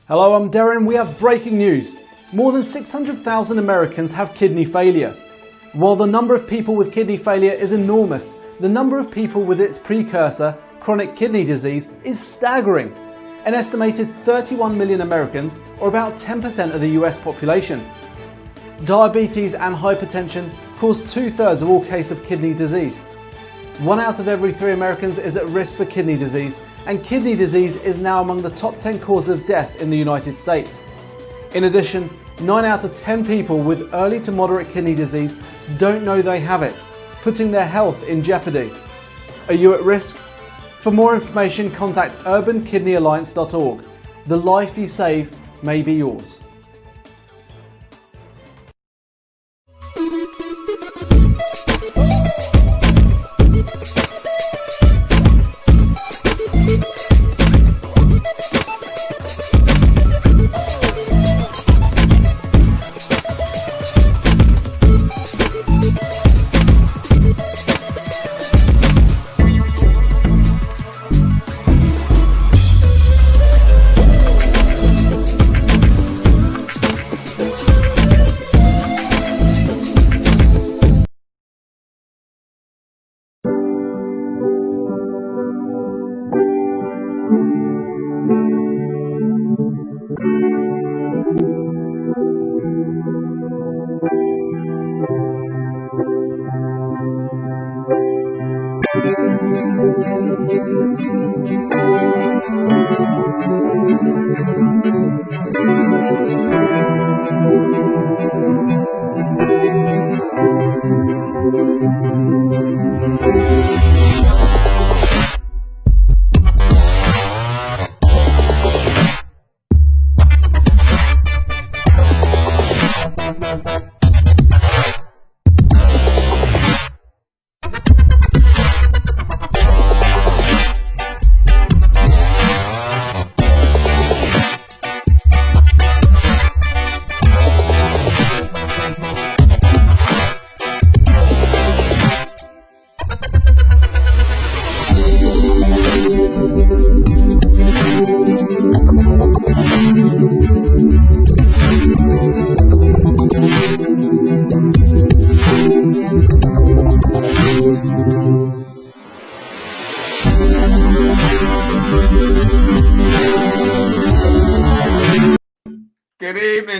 Hello, I'm Darren. We have breaking news. More than 600,000 Americans have kidney failure. While the number of people with kidney failure is enormous, the number of people with its precursor, chronic kidney disease, is staggering. An estimated 31 million Americans, or about 10% of the US population. Diabetes and hypertension cause 2/3 of all cases of kidney disease. 1 out of every 3 Americans is at risk for kidney disease, and kidney disease is now among the top 10 causes of death in the United States. In addition, 9 out of 10 people with early to moderate kidney disease don't know they have it, putting their health in jeopardy. Are you at risk? For more information, contact urbankidneyalliance.org. The life you save may be yours.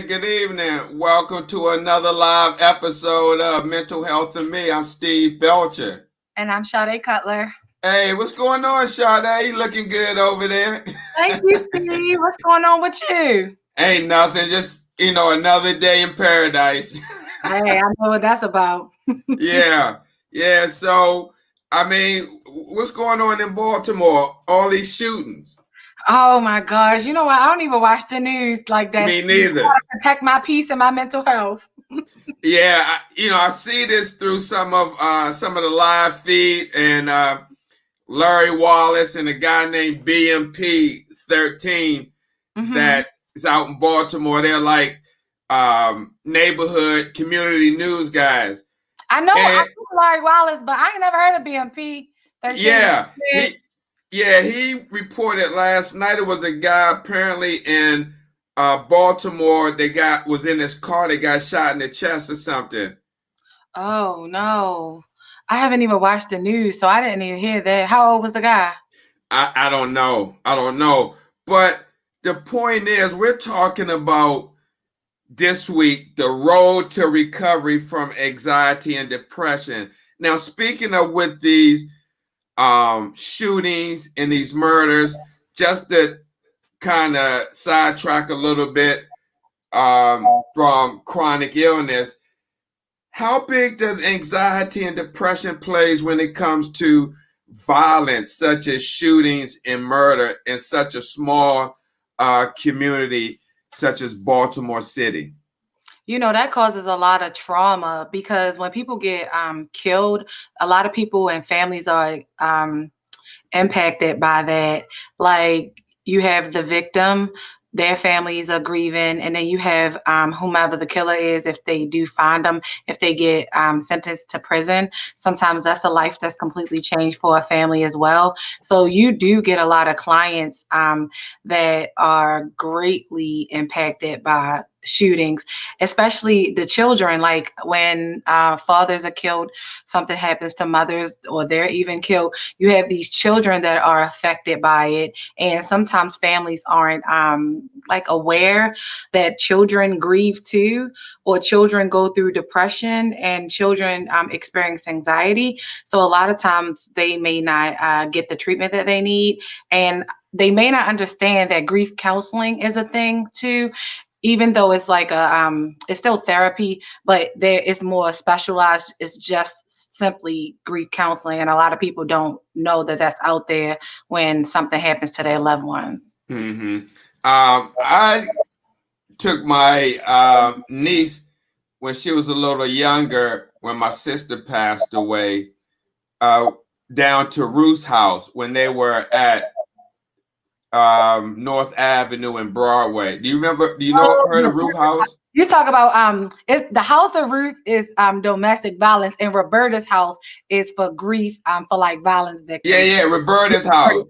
Good evening. Welcome to another live episode of Mental Health and Me. I'm Steve Belcher. And I'm Sade Cutler. Hey, what's going on, Sade? You looking good over there? Thank you, Steve. What's going on with you? Ain't nothing. Just, another day in paradise. Hey, I know what that's about. Yeah. So, what's going on in Baltimore? All these shootings. Oh my gosh. You know what? I don't even watch the news like that. Me neither. I gotta protect my peace and my mental health. Yeah, I see this through some of the live feed, and Larry Wallace and a guy named BMP 13 that is out in Baltimore. They're like neighborhood community news guys. I know Larry Wallace, but I ain't never heard of BMP 13. He reported last night it was a guy apparently in Baltimore was in his car. They got shot in the chest or something. Oh no, I haven't even watched the news, so I didn't even hear that. How old was the guy? I don't know. But the point is, we're talking about this week the road to recovery from anxiety and depression. Now, speaking of with these shootings and these murders, just to kind of sidetrack a little bit from chronic illness, how big does anxiety and depression plays when it comes to violence such as shootings and murder in such a small community such as Baltimore City? That causes a lot of trauma, because when people get killed, a lot of people and families are impacted by that. Like, you have the victim, their families are grieving, and then you have whomever the killer is, if they do find them, if they get sentenced to prison, sometimes that's a life that's completely changed for a family as well. So you do get a lot of clients that are greatly impacted by shootings, especially the children. Like when fathers are killed, something happens to mothers, or they're even killed, you have these children that are affected by it. And sometimes families aren't like aware that children grieve too, or children go through depression, and children experience anxiety. So a lot of times they may not get the treatment that they need, and they may not understand that grief counseling is a thing too, even though it's like it's still therapy, but there is more specialized. It's just simply grief counseling, and a lot of people don't know that that's out there when something happens to their loved ones. Mm-hmm. I took my niece when she was a little younger, when my sister passed away, down to Ruth's house when they were at North Avenue and Broadway. Do you remember? Do you know her, the Ruth house? You talk about it's the house of Ruth is domestic violence, and Roberta's house is for grief for like violence victims. Yeah, Roberta's house.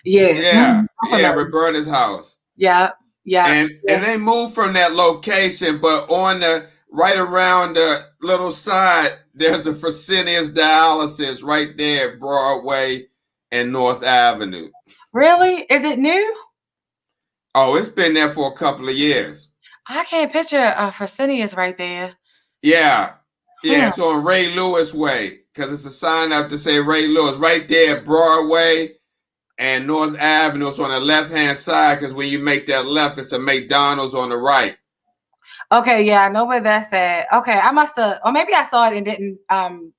Yeah. Yeah, Roberta's house. Yeah. And they moved from that location, but on the right around the little side, there's a Fresenius dialysis right there, Broadway and North Avenue. Really? Is it new? Oh, it's been there for a couple of years. I can't picture Fresenius right there. Yeah, it's on Ray Lewis Way, because it's a sign up to say Ray Lewis right there, Broadway and North Avenue. It's on the left-hand side, because when you make that left, it's a McDonald's on the right. Okay, yeah, I know where that's at. Okay, I must have, or maybe I saw it and didn't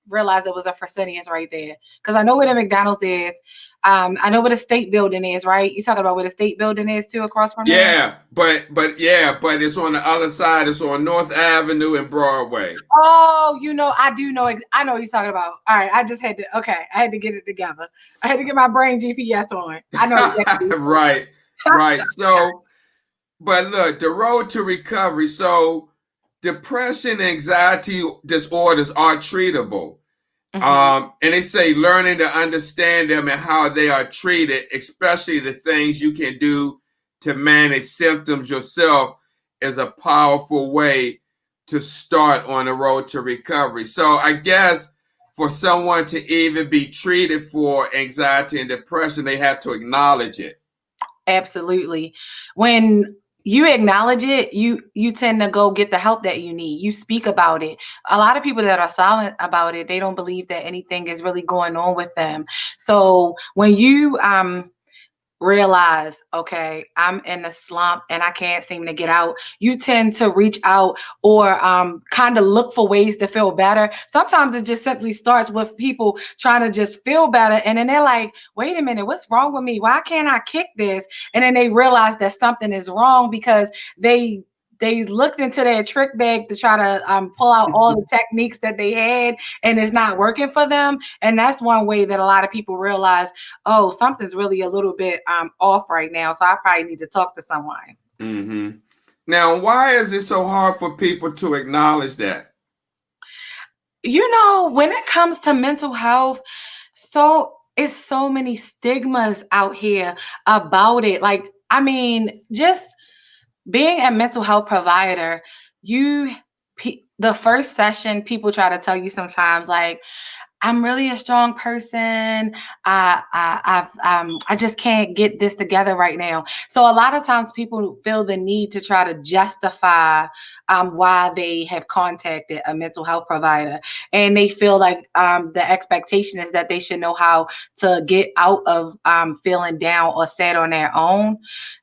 realize it was a Fresenius right there, because I know where the McDonald's is. I know where the State Building is, right? You talking about where the State Building is too, across from there? Yeah, but it's on the other side. It's on North Avenue and Broadway. Oh, I do know. I know what you're talking about. All right, I just had to. Okay, I had to get it together. I had to get my brain GPS on. I know. Exactly. Right. So, but look, the road to recovery. So, depression and anxiety disorders are treatable. Mm-hmm. And they say learning to understand them and how they are treated, especially the things you can do to manage symptoms yourself, is a powerful way to start on the road to recovery. So I guess for someone to even be treated for anxiety and depression, they have to acknowledge it. Absolutely. When you acknowledge it, you tend to go get the help that you need. You speak about it. A lot of people that are silent about it, they don't believe that anything is really going on with them. So when you realize, okay, I'm in a slump and I can't seem to get out, you tend to reach out or kind of look for ways to feel better. Sometimes it just simply starts with people trying to just feel better, and then they're like, wait a minute, what's wrong with me? Why can't I kick this? And then they realize that something is wrong because they looked into their trick bag to try to pull out all the techniques that they had, and it's not working for them. And that's one way that a lot of people realize, oh, something's really a little bit off right now, so I probably need to talk to someone. Mm-hmm. Now, why is it so hard for people to acknowledge that? When it comes to mental health, it's so many stigmas out here about it. Like, I mean, just being a mental health provider, the first session, people try to tell you sometimes, like, I'm really a strong person. I just can't get this together right now. So a lot of times people feel the need to try to justify why they have contacted a mental health provider, and they feel like the expectation is that they should know how to get out of feeling down or sad on their own.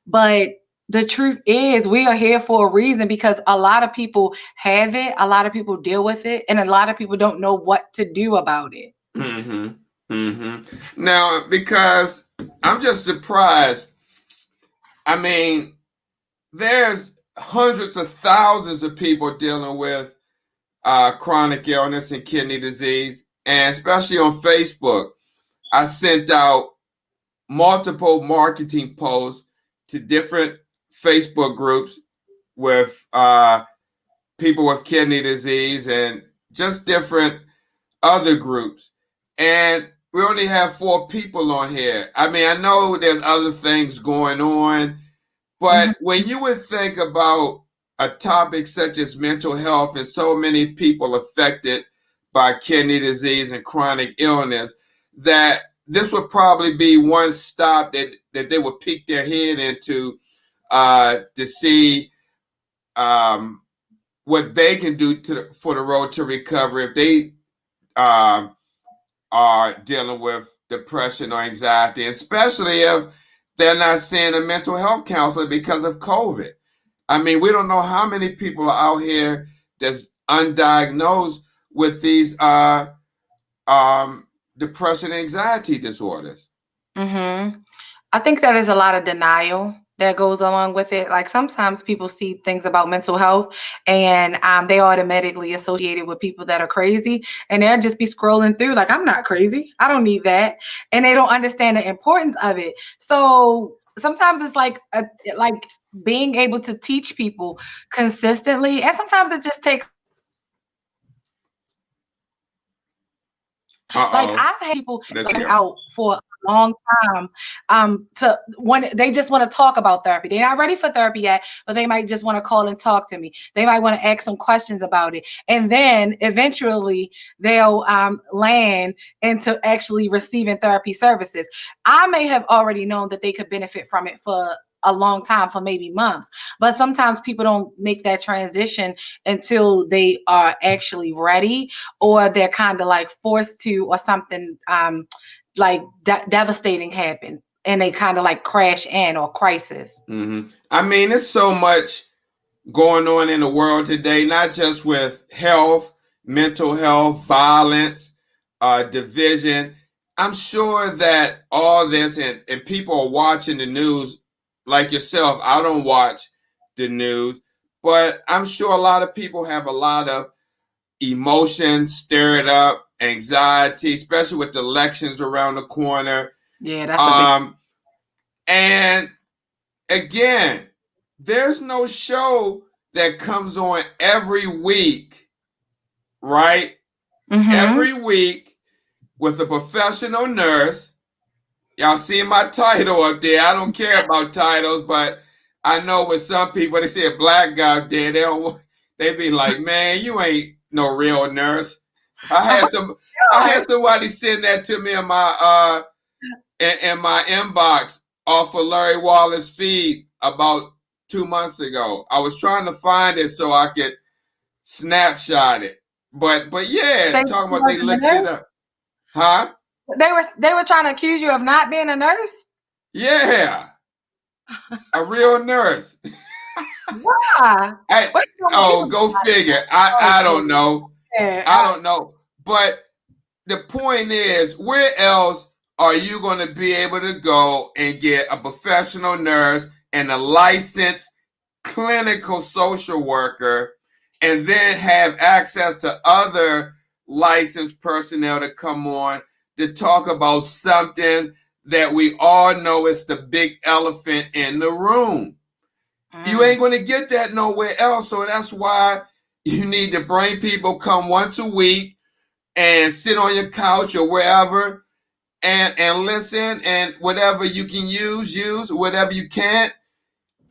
But the truth is, we are here for a reason, because a lot of people have it, a lot of people deal with it, and a lot of people don't know what to do about it. Mm-hmm. Mm-hmm. Now, because I'm just surprised. I mean, there's hundreds of thousands of people dealing with chronic illness and kidney disease, and especially on Facebook, I sent out multiple marketing posts to different Facebook groups with people with kidney disease and just different other groups. And we only have 4 people on here. I mean, I know there's other things going on, but when you would think about a topic such as mental health and so many people affected by kidney disease and chronic illness, that this would probably be one stop that they would peek their head into to see what they can do for the road to recovery if they are dealing with depression or anxiety, especially if they're not seeing a mental health counselor because of COVID. I mean, we don't know how many people are out here that's undiagnosed with these depression and anxiety disorders. I think that is a lot of denial that goes along with it. Like sometimes people see things about mental health and they automatically associate it with people that are crazy, and they'll just be scrolling through like, I'm not crazy, I don't need that, and they don't understand the importance of it. So sometimes it's like being able to teach people consistently, and sometimes it just takes like I've had people out for a long time to when they just want to talk about therapy. They're not ready for therapy yet, but they might just want to call and talk to me. They might want to ask some questions about it, and then eventually they'll land into actually receiving therapy services. I may have already known that they could benefit from it for a long time, for maybe months, but sometimes people don't make that transition until they are actually ready, or they're kind of like forced to, or something like devastating happens and they kind of like crash in, or crisis. I mean, there's so much going on in the world today, not just with health, mental health, violence, division. I'm sure that all this and people are watching the news like yourself. I don't watch the news, but I'm sure a lot of people have a lot of emotions stirred up, anxiety, especially with the elections around the corner. Yeah, that's a big... And again, there's no show that comes on every week, right? Every week with a professional nurse. Y'all see my title up there. I don't care about titles, but I know with some people, they see a black guy up there, they be like, man, you ain't no real nurse. I had somebody send that to me in my inbox off of Larry Waller's feed about 2 months ago. I was trying to find it so I could snapshot it. But yeah, talking about they looked it up. Huh? They were trying to accuse you of not being a nurse? Yeah. A real nurse. Why? Go figure. I don't know. I don't know. But the point is, where else are you going to be able to go and get a professional nurse and a licensed clinical social worker, and then have access to other licensed personnel to come on to talk about something that we all know is the big elephant in the room? You ain't going to get that nowhere else. So that's why you need to bring people, come once a week and sit on your couch or wherever and listen, and whatever you can use, whatever you can't,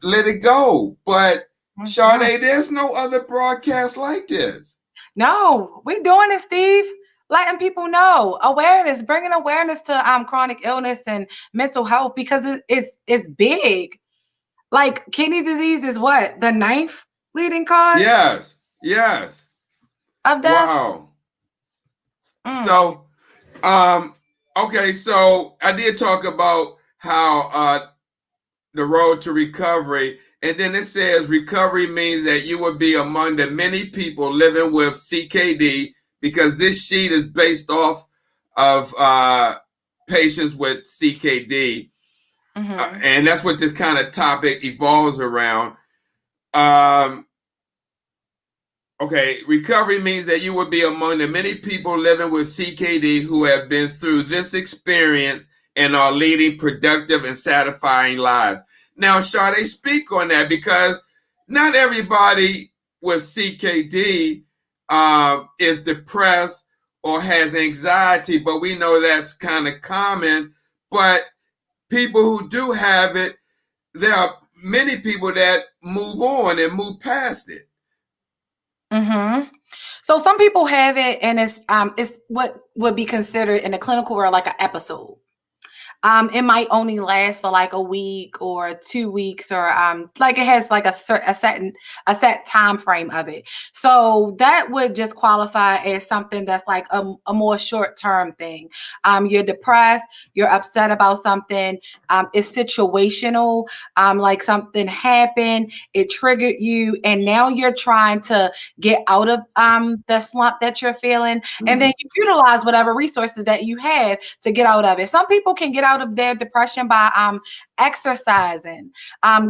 let it go. But Sade, there's no other broadcast like this. No, we're doing it, Steve. Letting people know, awareness, bringing awareness to chronic illness and mental health, because it's big. Like kidney disease is what, the 9th leading cause? Yes. Of death? Wow. So, okay, so I did talk about how the road to recovery, and then it says recovery means that you will be among the many people living with CKD, because this sheet is based off of patients with CKD. And that's what this kind of topic evolves around. Okay, recovery means that you will be among the many people living with CKD who have been through this experience and are leading productive and satisfying lives. Now, Sade, speak on that, because not everybody with CKD is depressed or has anxiety, but we know that's kind of common. But people who do have it, there are many people that move on and move past it. Mm-hmm. So some people have it, and it's what would be considered in the clinical world like an episode. It might only last for like a week or 2 weeks, or like it has like a set time frame of it. So that would just qualify as something that's like a more short term thing. You're depressed, you're upset about something, it's situational, like something happened, it triggered you, and now you're trying to get out of the slump that you're feeling, and then you utilize whatever resources that you have to get out of it. Some people can get out of their depression by exercising,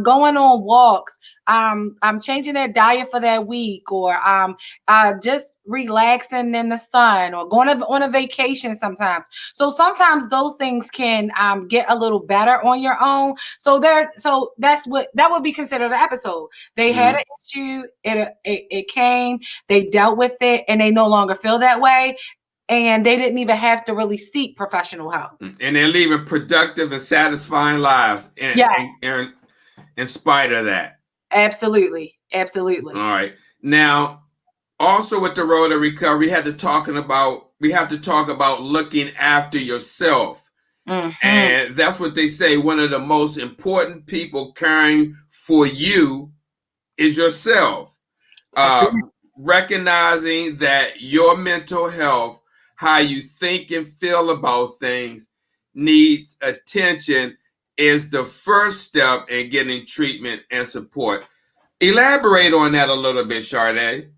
going on walks, changing their diet for that week, or just relaxing in the sun, or going on a vacation sometimes. So sometimes those things can get a little better on your own. So that would be considered an episode. They had an issue, it came, they dealt with it, and they no longer feel that way. And they didn't even have to really seek professional help. And they're living productive and satisfying lives in spite of that. Absolutely. Absolutely. All right. Now, also with the road to recovery, we have to talk about looking after yourself. And that's what they say. One of the most important people caring for you is yourself. Recognizing that your mental health, how you think and feel about things, needs attention, is the first step in getting treatment and support. Elaborate on that a little bit, Sade.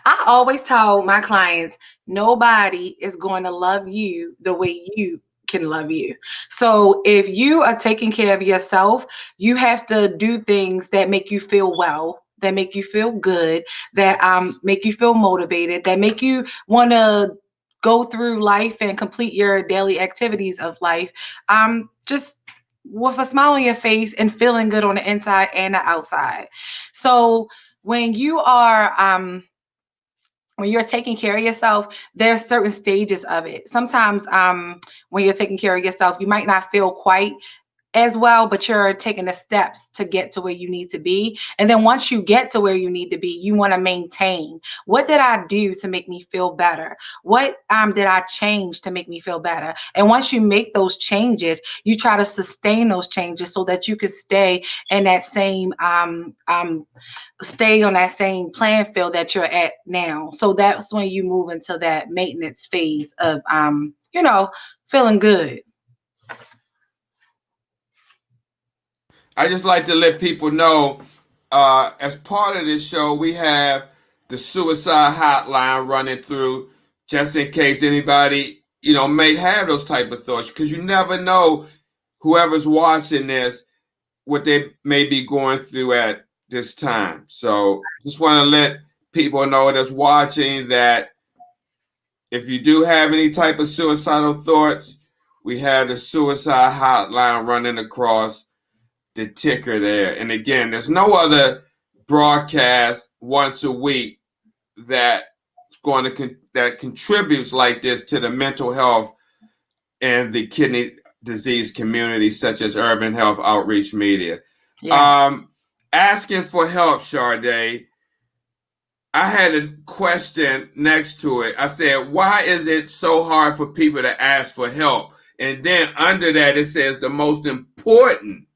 I always tell my clients, nobody is going to love you the way you can love you. So if you are taking care of yourself, you have to do things that make you feel well, that make you feel good, that make you feel motivated, that make you want to go through life and complete your daily activities of life, just with a smile on your face and feeling good on the inside and the outside. So when you are when you're taking care of yourself, there's certain stages of it. Sometimes when you're taking care of yourself, you might not feel quite as well, but you're taking the steps to get to where you need to be. And then once you get to where you need to be, you want to maintain. What did I do to make me feel better? What did I change to make me feel better? And once you make those changes, you try to sustain those changes so that you can stay in that same stay on that same playing field that you're at now. So that's when you move into that maintenance phase of feeling good. I just like to let people know, as part of this show, we have the suicide hotline running through, just in case anybody, may have those type of thoughts, because you never know whoever's watching this, what they may be going through at this time. So just want to let people know that's watching that if you do have any type of suicidal thoughts, we have the suicide hotline running across the ticker there. And again, there's no other broadcast once a week that contributes like this to the mental health and the kidney disease community, such as Urban Health Outreach Media. Yeah. Asking for help, Sade. I had a question next to it. I said, why is it so hard for people to ask for help? And then under that, it says the most important,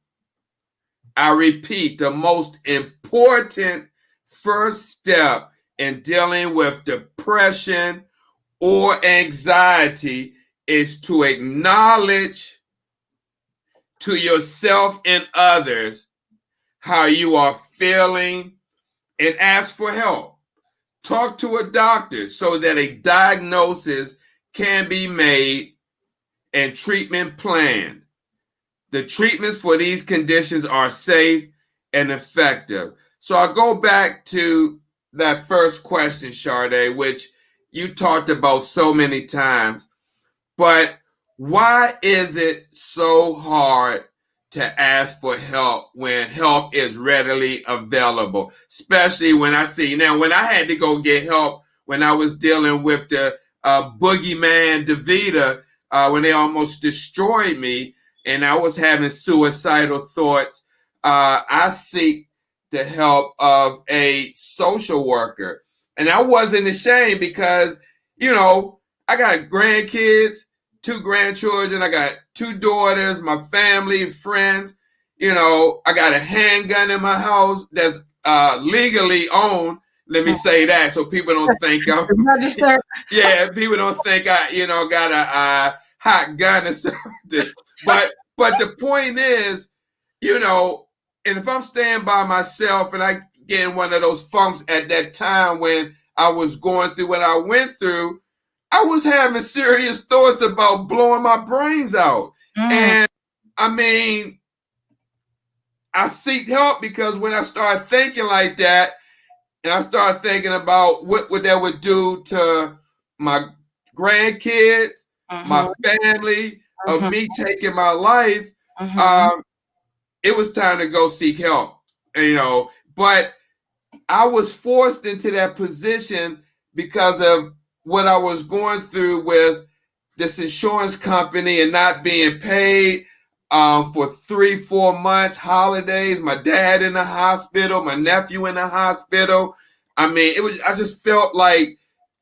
I repeat, the most important first step in dealing with depression or anxiety is to acknowledge to yourself and others how you are feeling and ask for help. Talk to a doctor so that a diagnosis can be made and treatment planned. The treatments for these conditions are safe and effective. So I'll go back to that first question, Sade, which you talked about so many times. But why is it so hard to ask for help when help is readily available, especially when I see now when I had to go get help when I was dealing with the boogeyman DeVita when they almost destroyed me and I was having suicidal thoughts. I seek the help of a social worker, and I wasn't ashamed because I got grandkids, 2 grandchildren, I got 2 daughters, my family, friends. I got a handgun in my house that's legally owned. Let me say that so people don't think I'm registered. Yeah, people don't think I, got a hot gun or something. But the point is, and if I'm staying by myself and I get in one of those funks at that time when I was going through what I went through, I was having serious thoughts about blowing my brains out. And I mean, I seek help because when I started thinking like that, and I started thinking about what that would do to my grandkids, my family, of me taking my life, it was time to go seek help, But I was forced into that position because of what I was going through with this insurance company and not being paid for 3-4 months, holidays, my dad in the hospital, my nephew in the hospital. I mean, I just felt like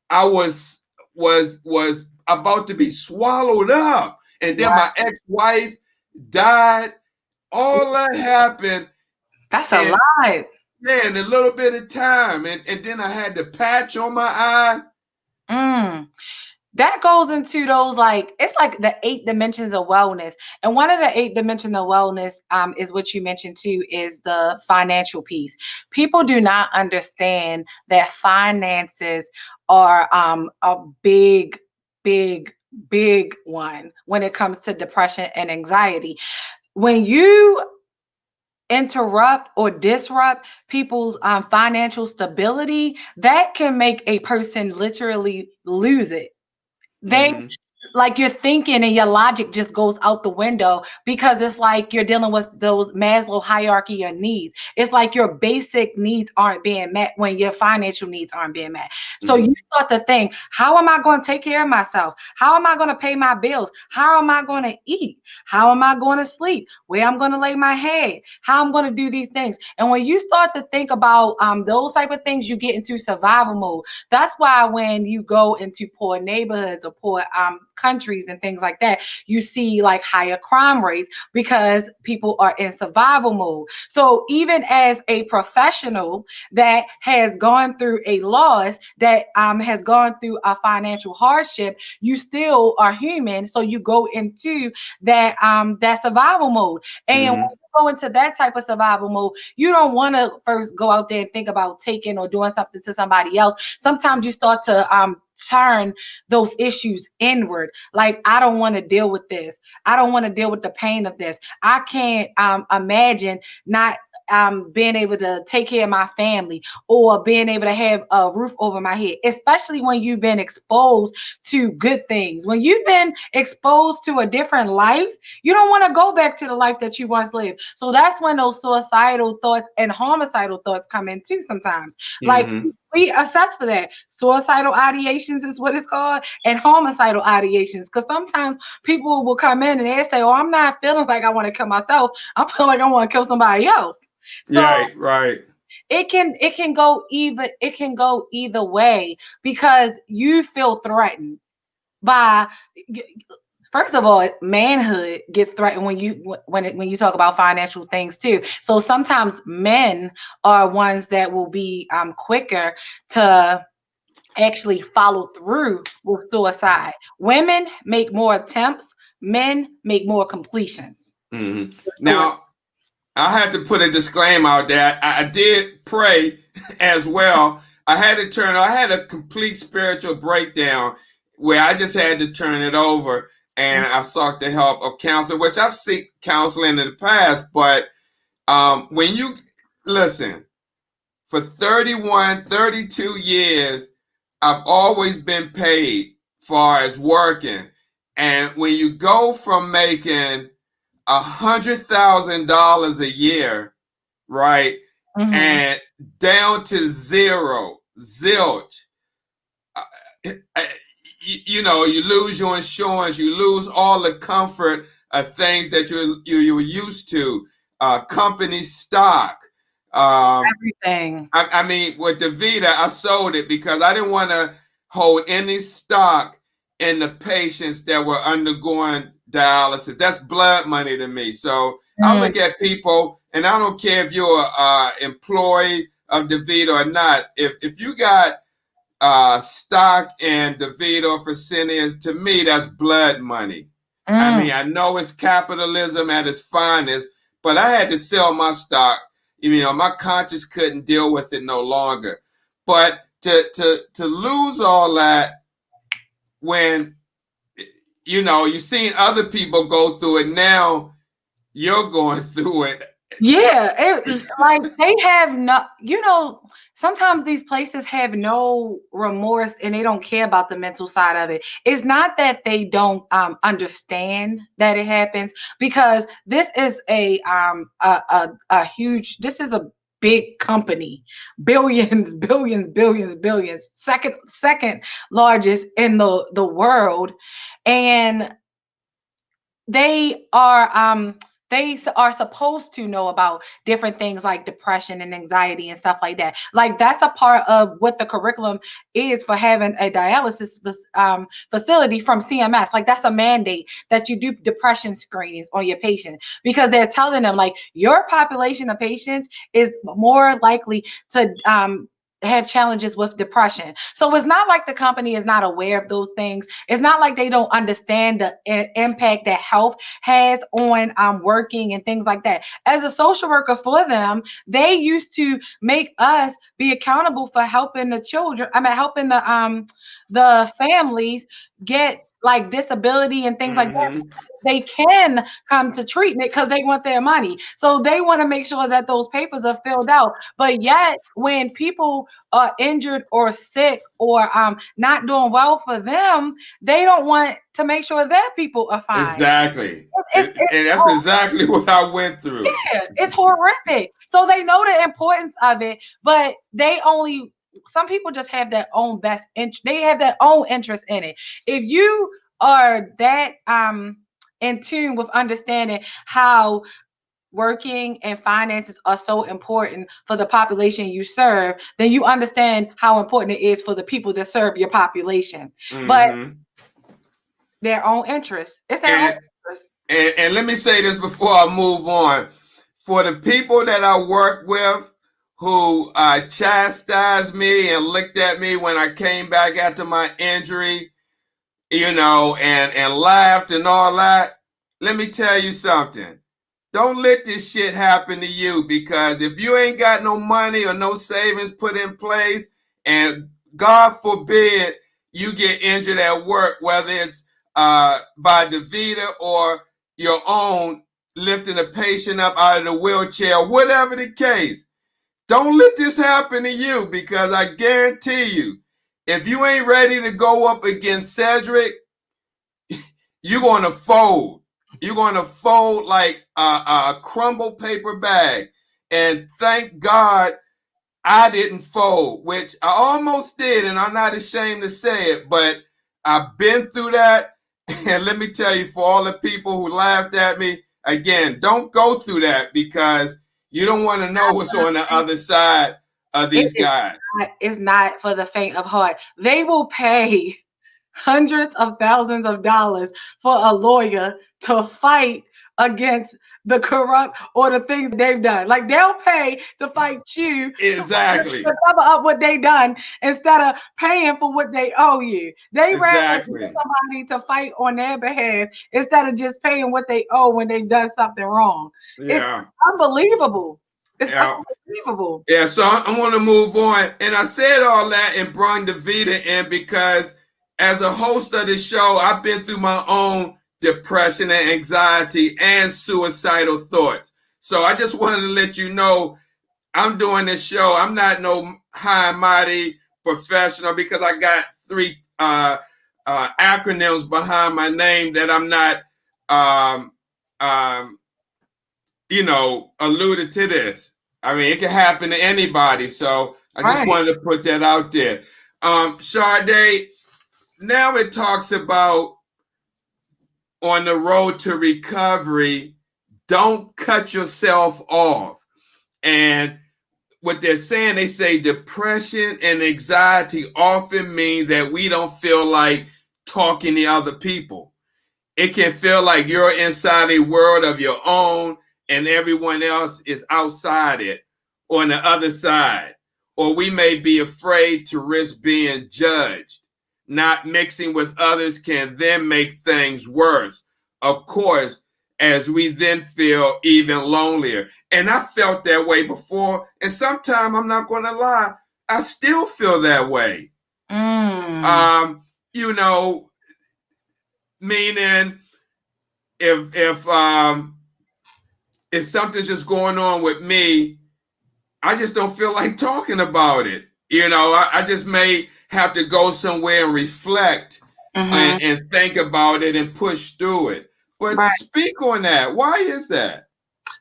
I was about to be swallowed up. And then my ex-wife died. All that happened. That's a lot. Yeah, in a little bit of time. And then I had the patch on my eye. That goes into those, it's like the 8 dimensions of wellness. And one of the 8 dimensions of wellness is what you mentioned too, is the financial piece. People do not understand that finances are a big one when it comes to depression and anxiety. When you interrupt or disrupt people's financial stability, that can make a person literally lose it. Like you're thinking and your logic just goes out the window because it's like you're dealing with those Maslow hierarchy of needs. It's like your basic needs aren't being met when your financial needs aren't being met. So you start to think, how am I going to take care of myself? How am I going to pay my bills? How am I going to eat? How am I going to sleep? Where I'm going to lay my head? How I'm going to do these things? And when you start to think about those type of things, you get into survival mode. That's why when you go into poor neighborhoods or poor countries and things like that, you see like higher crime rates because people are in survival mode. So even as a professional that has gone through a loss, that has gone through a financial hardship, you still are human. So you go into that that survival mode. And when you go into that type of survival mode, you don't want to first go out there and think about taking or doing something to somebody else. Sometimes you start to turn those issues inward. Like, I don't want to deal with this. I don't want to deal with the pain of this. I can't imagine not being able to take care of my family or being able to have a roof over my head, especially when you've been exposed to good things. When you've been exposed to a different life, you don't want to go back to the life that you once lived. So that's when those suicidal thoughts and homicidal thoughts come in too sometimes. Like, we assess for that. Suicidal ideations is what it's called, and homicidal ideations. Because sometimes people will come in and they say, "Oh, I'm not feeling like I want to kill myself. I'm feeling like I want to kill somebody else." So right. It can go either way because you feel threatened by. First of all, manhood gets threatened when you talk about financial things too. So sometimes men are ones that will be quicker to actually follow through with suicide. Women make more attempts. Men make more completions. Now, I had to put a disclaimer out there. I did pray as well. I had a complete spiritual breakdown where I just had to turn it over. And I sought the help of counseling, which I've sought counseling in the past. But when you listen, for 31, 32 years, I've always been paid far as working. And when you go from making $100,000 a year, right? Mhm. And down to zilch. You know, you lose your insurance, you lose all the comfort of things that you were used to, company stock. Everything. I mean, with DaVita, I sold it because I didn't want to hold any stock in the patients that were undergoing dialysis. That's blood money to me. So I look at people, and I don't care if you're an employee of DaVita or not. If you got stock in DaVita or Fresenius, to me, that's blood money. I mean, I know it's capitalism at its finest, but I had to sell my stock. You know, my conscience couldn't deal with it no longer. But to lose all that when, you know, you've seen other people go through it, now you're going through it. Yeah, it's like they have no, you know, sometimes these places have no remorse and they don't care about the mental side of it. It's not that they don't understand that it happens, because this is a huge, this is a big company, billions, billions, second largest in the world, and they are supposed to know about different things like depression and anxiety and stuff like that. Like, that's a part of what the curriculum is for having a dialysis facility from CMS. Like, that's a mandate that you do depression screenings on your patient, because they're telling them, like, your population of patients is more likely to have challenges with depression. So it's not like the company is not aware of those things. It's not like they don't understand the impact that health has on working and things like that. As a social worker for them, they used to make us be accountable for helping the children. I mean, helping the families get like disability and things like that. They can come to treatment because they want their money. So they want to make sure that those papers are filled out. But yet, when people are injured or sick or not doing well for them, they don't want to make sure their people are fine. Exactly. And that's exactly what I went through. Yeah, it's horrific. So they know the importance of it, but some people just have their own best interest. They have their own interest in it. If you are that in tune with understanding how working and finances are so important for the population you serve, then you understand how important it is for the people that serve your population. But their own interest. It's their own interest. And let me say this before I move on. For the people that I work with who chastised me and looked at me when I came back after my injury, you know, and laughed and all that, let me tell you something. Don't let this shit happen to you, because if you ain't got no money or no savings put in place, and God forbid you get injured at work, whether it's by DaVita or your own lifting a patient up out of the wheelchair, whatever the case, don't let this happen to you, because I guarantee you, if you ain't ready to go up against Cedric, you're going to fold. You're going to fold like a crumbled paper bag. And thank God I didn't fold, which I almost did, and I'm not ashamed to say it, but I've been through that. And let me tell you, for all the people who laughed at me, again, don't go through that, because you don't want to know what's on the other side of these guys. It's not for the faint of heart. They will pay hundreds of thousands of dollars for a lawyer to fight against the corrupt or the things they've done. Like, they'll pay to fight you exactly to cover up what they done instead of paying for what they owe you. They rather get somebody to fight on their behalf instead of just paying what they owe when they've done something wrong. Yeah. It's unbelievable. It's unbelievable. Yeah, so I want to move on. And I said all that and brought DaVita in because as a host of the show, I've been through my own depression and anxiety and suicidal thoughts. So I just wanted to let you know I'm doing this show. I'm not no high and mighty professional, because I got 3 acronyms behind my name that I'm not alluded to this. I mean, it can happen to anybody. So I just Right. wanted to put that out there. Sade, now it talks about on the road to recovery, don't cut yourself off. And what they're saying, they say depression and anxiety often mean that we don't feel like talking to other people. It can feel like you're inside a world of your own and everyone else is outside it or on the other side. Or we may be afraid to risk being judged. Not mixing with others can then make things worse. Of course, as we then feel even lonelier. And I felt that way before. And sometimes, I'm not going to lie, I still feel that way. You know, meaning if something's just going on with me, I just don't feel like talking about it. I just may have to go somewhere and reflect and think about it and push through it. But Right. Speak on that. Why is that?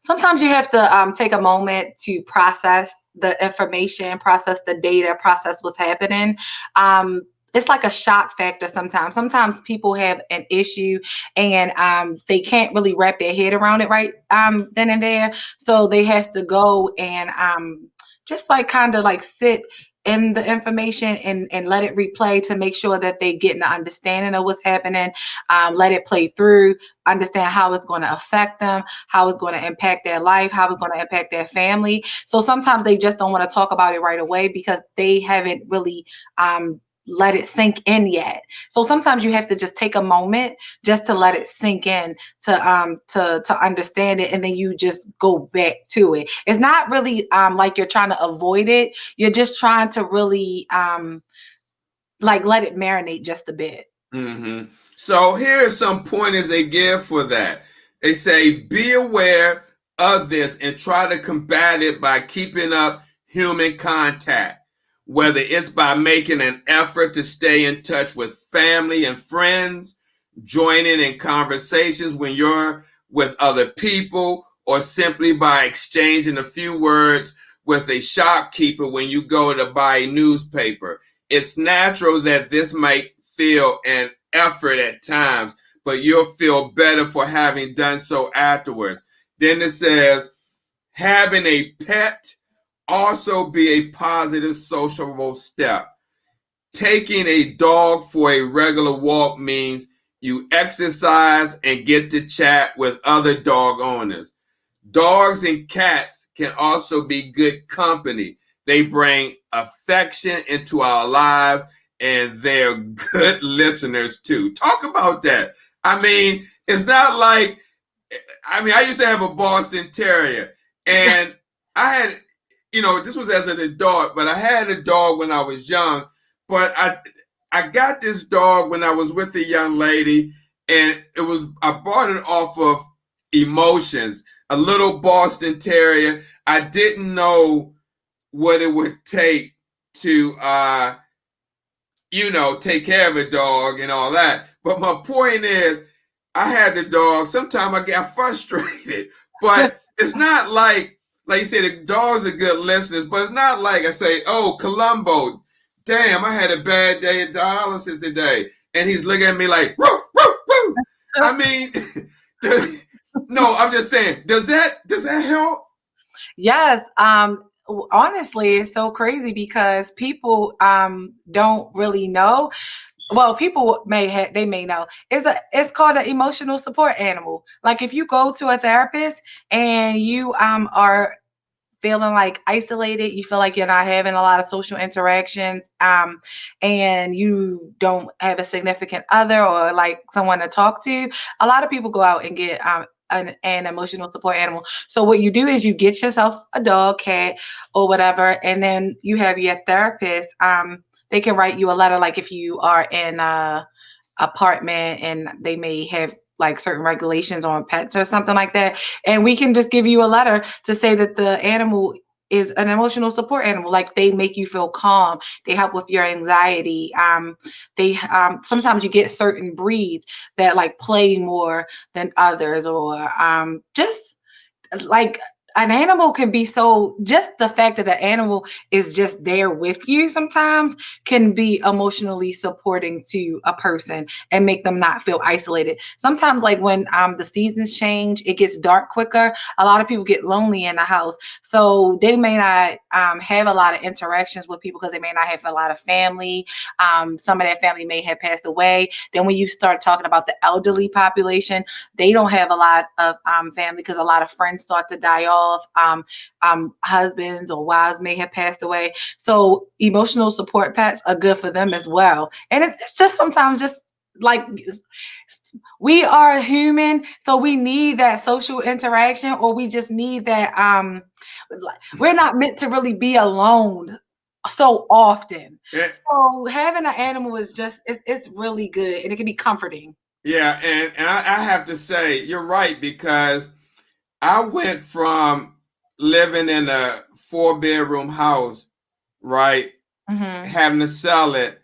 Sometimes you have to take a moment to process the information, process the data, process what's happening. It's like a shock factor sometimes. Sometimes people have an issue and they can't really wrap their head around it right then and there. So they have to go and just like kind of like sit in the information and let it replay to make sure that they get an understanding of what's happening, let it play through, understand how it's going to affect them, how it's going to impact their life, how it's going to impact their family. So sometimes they just don't want to talk about it right away because they haven't really let it sink in yet. So sometimes you have to just take a moment just to let it sink in to understand it, and then you just go back to it. It's not really like you're trying to avoid it. You're just trying to really like let it marinate just a bit. Mm-hmm. So here are some pointers they give for that. They say, be aware of this and try to combat it by keeping up human contact, whether it's by making an effort to stay in touch with family and friends, joining in conversations when you're with other people, or simply by exchanging a few words with a shopkeeper when you go to buy a newspaper. It's natural that this might feel an effort at times, but you'll feel better for having done so afterwards. Then it says, having a pet also be a positive sociable step. Taking a dog for a regular walk means you exercise and get to chat with other dog owners. Dogs and cats can also be good company. They bring affection into our lives and they're good listeners too. Talk about that. I mean, it's not like, I used to have a Boston Terrier and I had, this was as an adult, but I had a dog when I was young, but I got this dog when I was with a young lady and I bought it off of emotions, a little Boston Terrier. I didn't know what it would take to, take care of a dog and all that. But my point is, I had the dog. Sometimes I got frustrated, but it's not like you said, the dogs are good listeners, but it's not like I say, oh, Columbo, damn, I had a bad day at dialysis today. And he's looking at me like, woo, woo, woo. I mean, no, I'm just saying, does that help? Yes. Honestly, it's so crazy because people don't really know. Well, people they may know. It's called an emotional support animal. Like if you go to a therapist and you are feeling like isolated, you feel like you're not having a lot of social interactions, and you don't have a significant other or like someone to talk to, a lot of people go out and get an emotional support animal. So what you do is you get yourself a dog, cat, or whatever, and then you have your therapist. They can write you a letter, like if you are in a apartment and they may have like certain regulations on pets or something like that, and we can just give you a letter to say that the animal is an emotional support animal. Like they make you feel calm, they help with your anxiety. They sometimes you get certain breeds that like play more than others, or just like an animal can be so, just the fact that an animal is just there with you sometimes can be emotionally supporting to a person and make them not feel isolated. Sometimes, like when the seasons change, it gets dark quicker. A lot of people get lonely in the house, so they may not have a lot of interactions with people because they may not have a lot of family. Some of that family may have passed away. Then when you start talking about the elderly population, they don't have a lot of family because a lot of friends start to die off. Husbands or wives may have passed away. So emotional support pets are good for them as well. And it's just sometimes just like we are human, so we need that social interaction, or we just need that we're not meant to really be alone so often. Yeah, So having an animal is just it's really good, and it can be comforting. yeah, and I have to say you're right, because I went from living in a 4-bedroom house, right, Mm-hmm. having to sell it,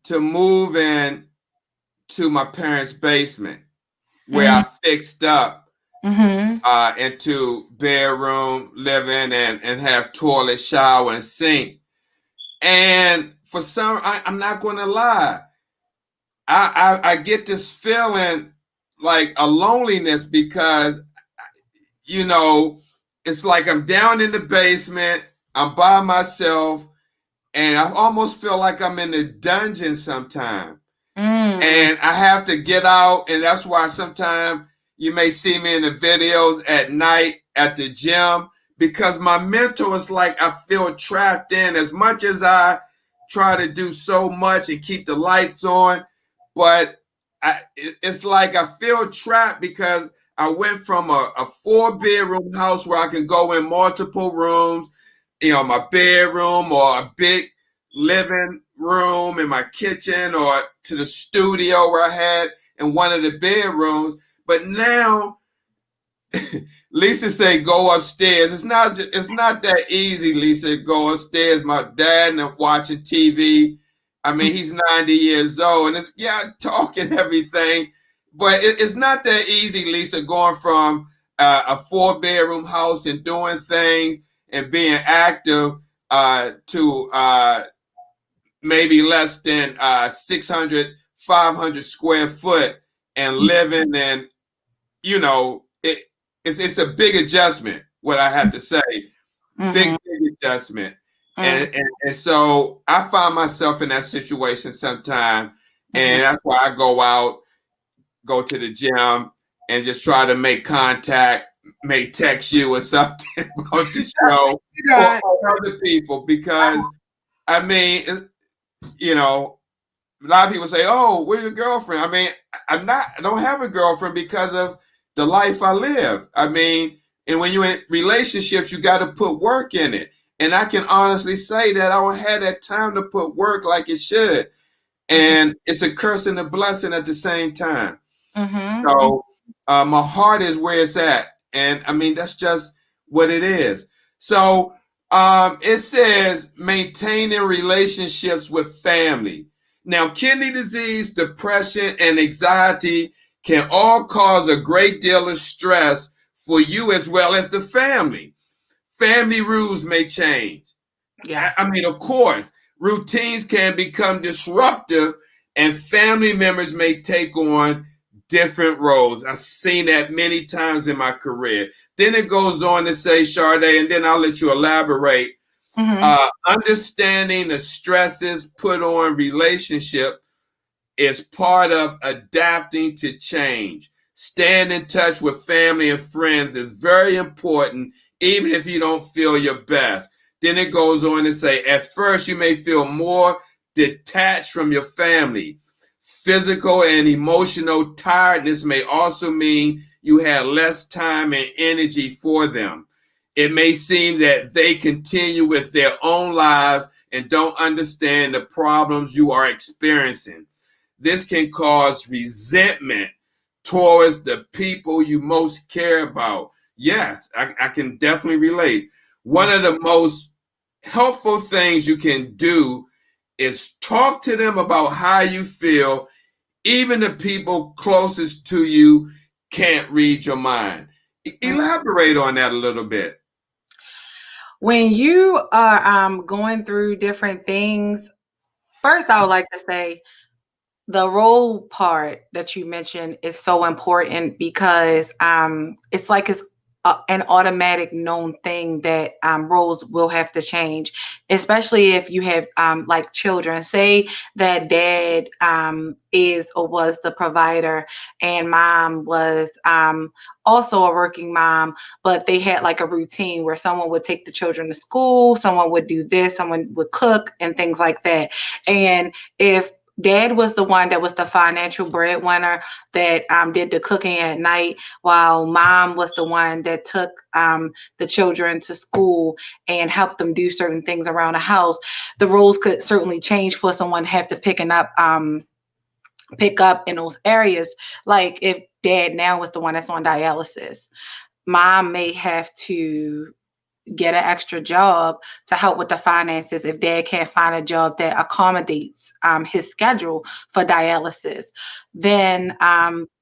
to moving to my parents' basement, where I fixed up Mm-hmm. into bedroom living and have toilet, shower, and sink. And for some, I'm not going to lie, I get this feeling like a loneliness, because you know, it's like I'm down in the basement, I'm by myself, and I almost feel like I'm in a dungeon sometimes. Mm. And I have to get out, and that's why sometimes you may see me in the videos at night at the gym, because my mental is like I feel trapped in. As much as I try to do so much and keep the lights on, but it's like I feel trapped, because I went from a 4-bedroom house where I can go in multiple rooms, my bedroom or a big living room in my kitchen, or to the studio where I had in one of the bedrooms. But now Lisa say go upstairs. It's not that easy, Lisa. Go upstairs. My dad and watching TV. I mean, he's 90 years old, and it's talking everything, but it's not that easy, Lisa. Going from a 4-bedroom house and doing things and being active to maybe less than 600, 500 square foot, and living, and it's a big adjustment. What I have to say, Mm-hmm. big adjustment, Mm-hmm. and so I find myself in that situation sometime, and that's why I go out, go to the gym, and just try to make contact, may text you or something about the show, Right. or other people, because I mean, a lot of people say, "Oh, where's your girlfriend?" I mean, I don't have a girlfriend because of the life I live. I mean, and when you're in relationships, you got to put work in it. And I can honestly say that I don't have that time to put work like it should. And it's a curse and a blessing at the same time. Mm-hmm. So my heart is where it's at. And I mean, that's just what it is. So it says maintaining relationships with family. Now, kidney disease, depression, and anxiety can all cause a great deal of stress for you as well as the family. Family rules may change. Yes. I mean, of course, routines can become disruptive, and family members may take on different roles. I've seen that many times in my career. Then it goes on to say, Sade, and then I'll let you elaborate. Understanding the stresses put on relationship is part of adapting to change. Staying in touch with family and friends is very important, even if you don't feel your best. Then it goes on to say, at first you may feel more detached from your family. Physical and emotional tiredness may also mean you have less time and energy for them. It may seem that they continue with their own lives and don't understand the problems you are experiencing. This can cause resentment towards the people you most care about. Yes, I can definitely relate. One of the most helpful things you can do is talk to them about how you feel. Even the people closest to you can't read your mind. Elaborate on that a little bit. When you are going through different things, first I would like to say the role part that you mentioned is so important because it's like it's an automatic known thing that roles will have to change, especially if you have like children. Say that dad is or was the provider and mom was also a working mom, but they had like a routine where someone would take the children to school, someone would do this, someone would cook and things like that. And if dad was the one that was the financial breadwinner that did the cooking at night, while mom was the one that took the children to school and helped them do certain things around the house. The roles could certainly change for someone to have to pick up in those areas. Like if dad now was the one that's on dialysis, mom may have to get an extra job to help with the finances if dad can't find a job that accommodates his schedule for dialysis. Then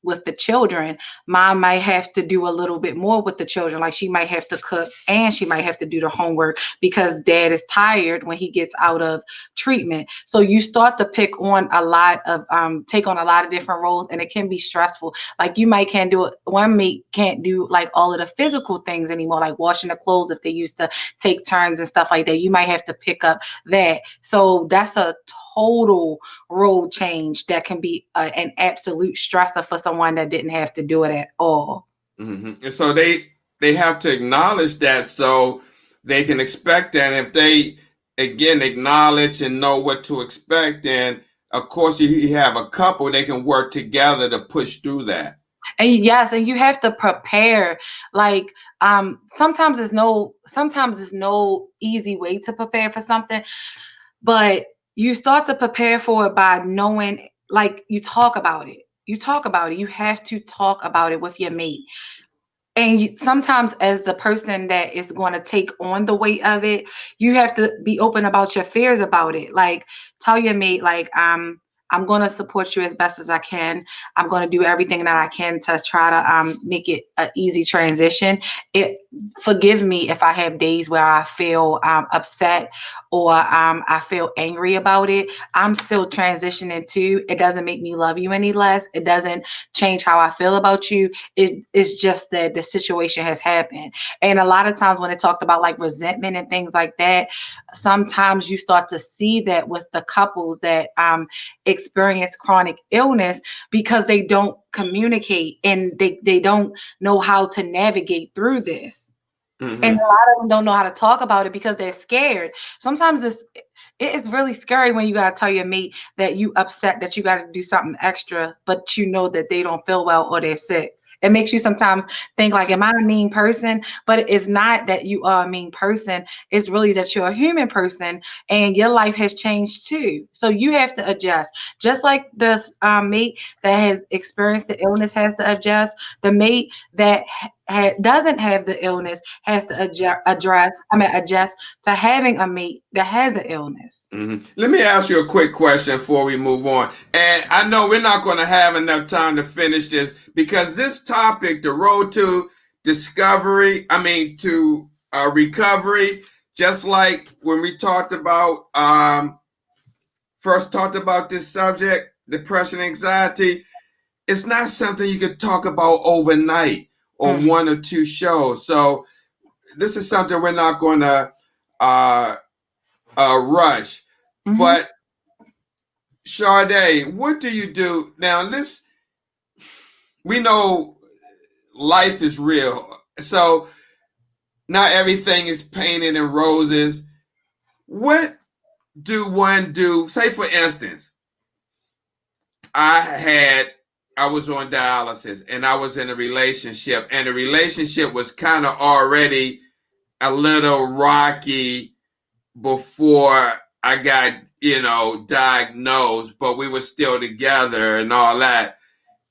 with the children, mom might have to do a little bit more with the children. Like she might have to cook and she might have to do the homework because dad is tired when he gets out of treatment. So you start to take on a lot of different roles, and it can be stressful. Like you might can't do it. One mate can't do like all of the physical things anymore, like washing the clothes if they used to take turns and stuff like that. You might have to pick up that. So that's a total role change that can be an absolute stressor for someone that didn't have to do it at all. Mm-hmm. And so they have to acknowledge that so they can expect that. And if they again acknowledge and know what to expect, then of course you have a couple, they can work together to push through that. And yes, and you have to prepare. Like sometimes there's no easy way to prepare for something, but you start to prepare for it by knowing, like you talk about it. You talk about it. You have to talk about it with your mate. And sometimes as the person that is going to take on the weight of it, you have to be open about your fears about it. Like tell your mate, like I'm going to support you as best as I can. I'm going to do everything that I can to try to make it an easy transition. Forgive me if I have days where I feel upset or I feel angry about it. I'm still transitioning too. It doesn't make me love you any less. It doesn't change how I feel about you. It's just that the situation has happened. And a lot of times when it talked about like resentment and things like that, sometimes you start to see that with the couples that experience chronic illness because they don't communicate and they don't know how to navigate through this. Mm-hmm. And a lot of them don't know how to talk about it because they're scared. Sometimes it is really scary when you got to tell your mate that you upset that you got to do something extra, but you know that they don't feel well or they're sick. It makes you sometimes think like, am I a mean person? But it's not that you are a mean person. It's really that you're a human person and your life has changed too. So you have to adjust. Just like the mate that has experienced the illness has to adjust, the mate that doesn't have the illness has to adjust to having a mate that has an illness. Mm-hmm. Let me ask you a quick question before we move on. And I know we're not going to have enough time to finish this because this topic, the road to recovery, just like when we talked about, first talked about this subject, depression, anxiety, it's not something you could talk about overnight or one or two shows. So this is something we're not going to rush. Mm-hmm. But Sade, what do you do now? We know life is real, so not everything is painted in roses. What do one do? Say, for instance, I was on dialysis and I was in a relationship, and the relationship was kind of already a little rocky before I got, diagnosed, but we were still together and all that.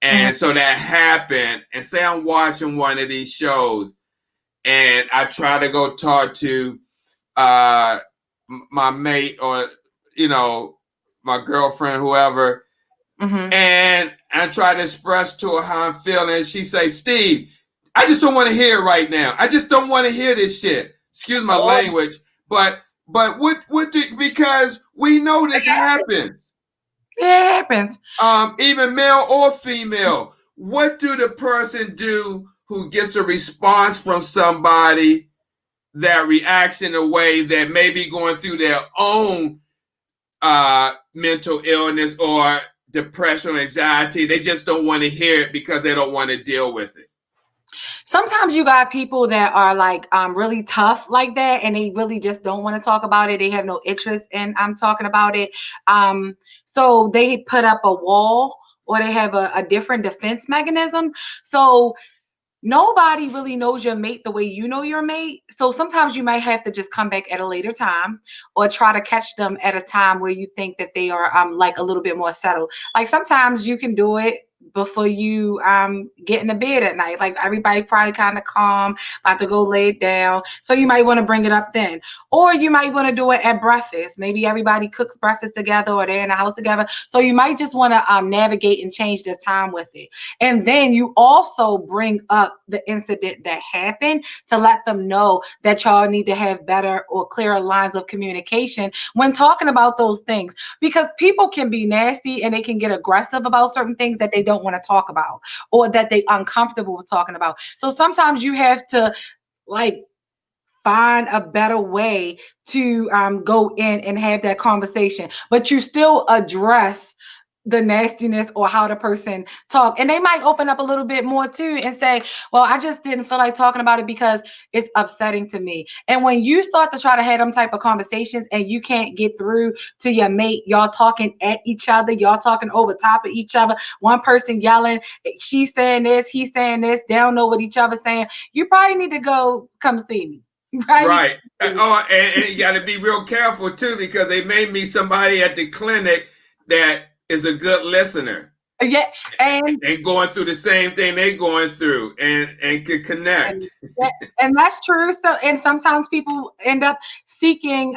And so that happened. And say I'm watching one of these shows and I try to go talk to my mate or, my girlfriend, whoever. Mm-hmm. And I try to express to her how I'm feeling. She say, Steve, I just don't want to hear it right now. I just don't want to hear this shit. Excuse my language, but what do, because we know this happens. It happens. Even male or female. What do the person do who gets a response from somebody that reacts in a way that may be going through their own mental illness or depression or anxiety? They just don't want to hear it because they don't want to deal with it. Sometimes you got people that are like really tough like that, and they really just don't want to talk about it. They have no interest in talking about it. So they put up a wall, or they have a different defense mechanism. So nobody really knows your mate the way you know your mate. So sometimes you might have to just come back at a later time, or try to catch them at a time where you think that they are like a little bit more settled. Like sometimes you can do it before you get in the bed at night. Like everybody probably kind of calm, about to go lay down. So you might want to bring it up then. Or you might want to do it at breakfast. Maybe everybody cooks breakfast together, or they're in the house together. So you might just want to navigate and change the time with it. And then you also bring up the incident that happened to let them know that y'all need to have better or clearer lines of communication when talking about those things. Because people can be nasty and they can get aggressive about certain things that they don't want to talk about, or that they uncomfortable with talking about. So sometimes you have to like find a better way to go in and have that conversation, but you still address the nastiness or how the person talk. And they might open up a little bit more too and say, well, I just didn't feel like talking about it because it's upsetting to me. And when you start to try to have them type of conversations and you can't get through to your mate, y'all talking at each other, y'all talking over top of each other, one person yelling, she's saying this, he's saying this, they don't know what each other's saying, you probably need to go come see me. Right. Oh, and you got to be real careful too, because they may meet somebody at the clinic that is a good listener. Yeah, and going through the same thing they're going through, and can connect. And that's true. So, and sometimes people end up seeking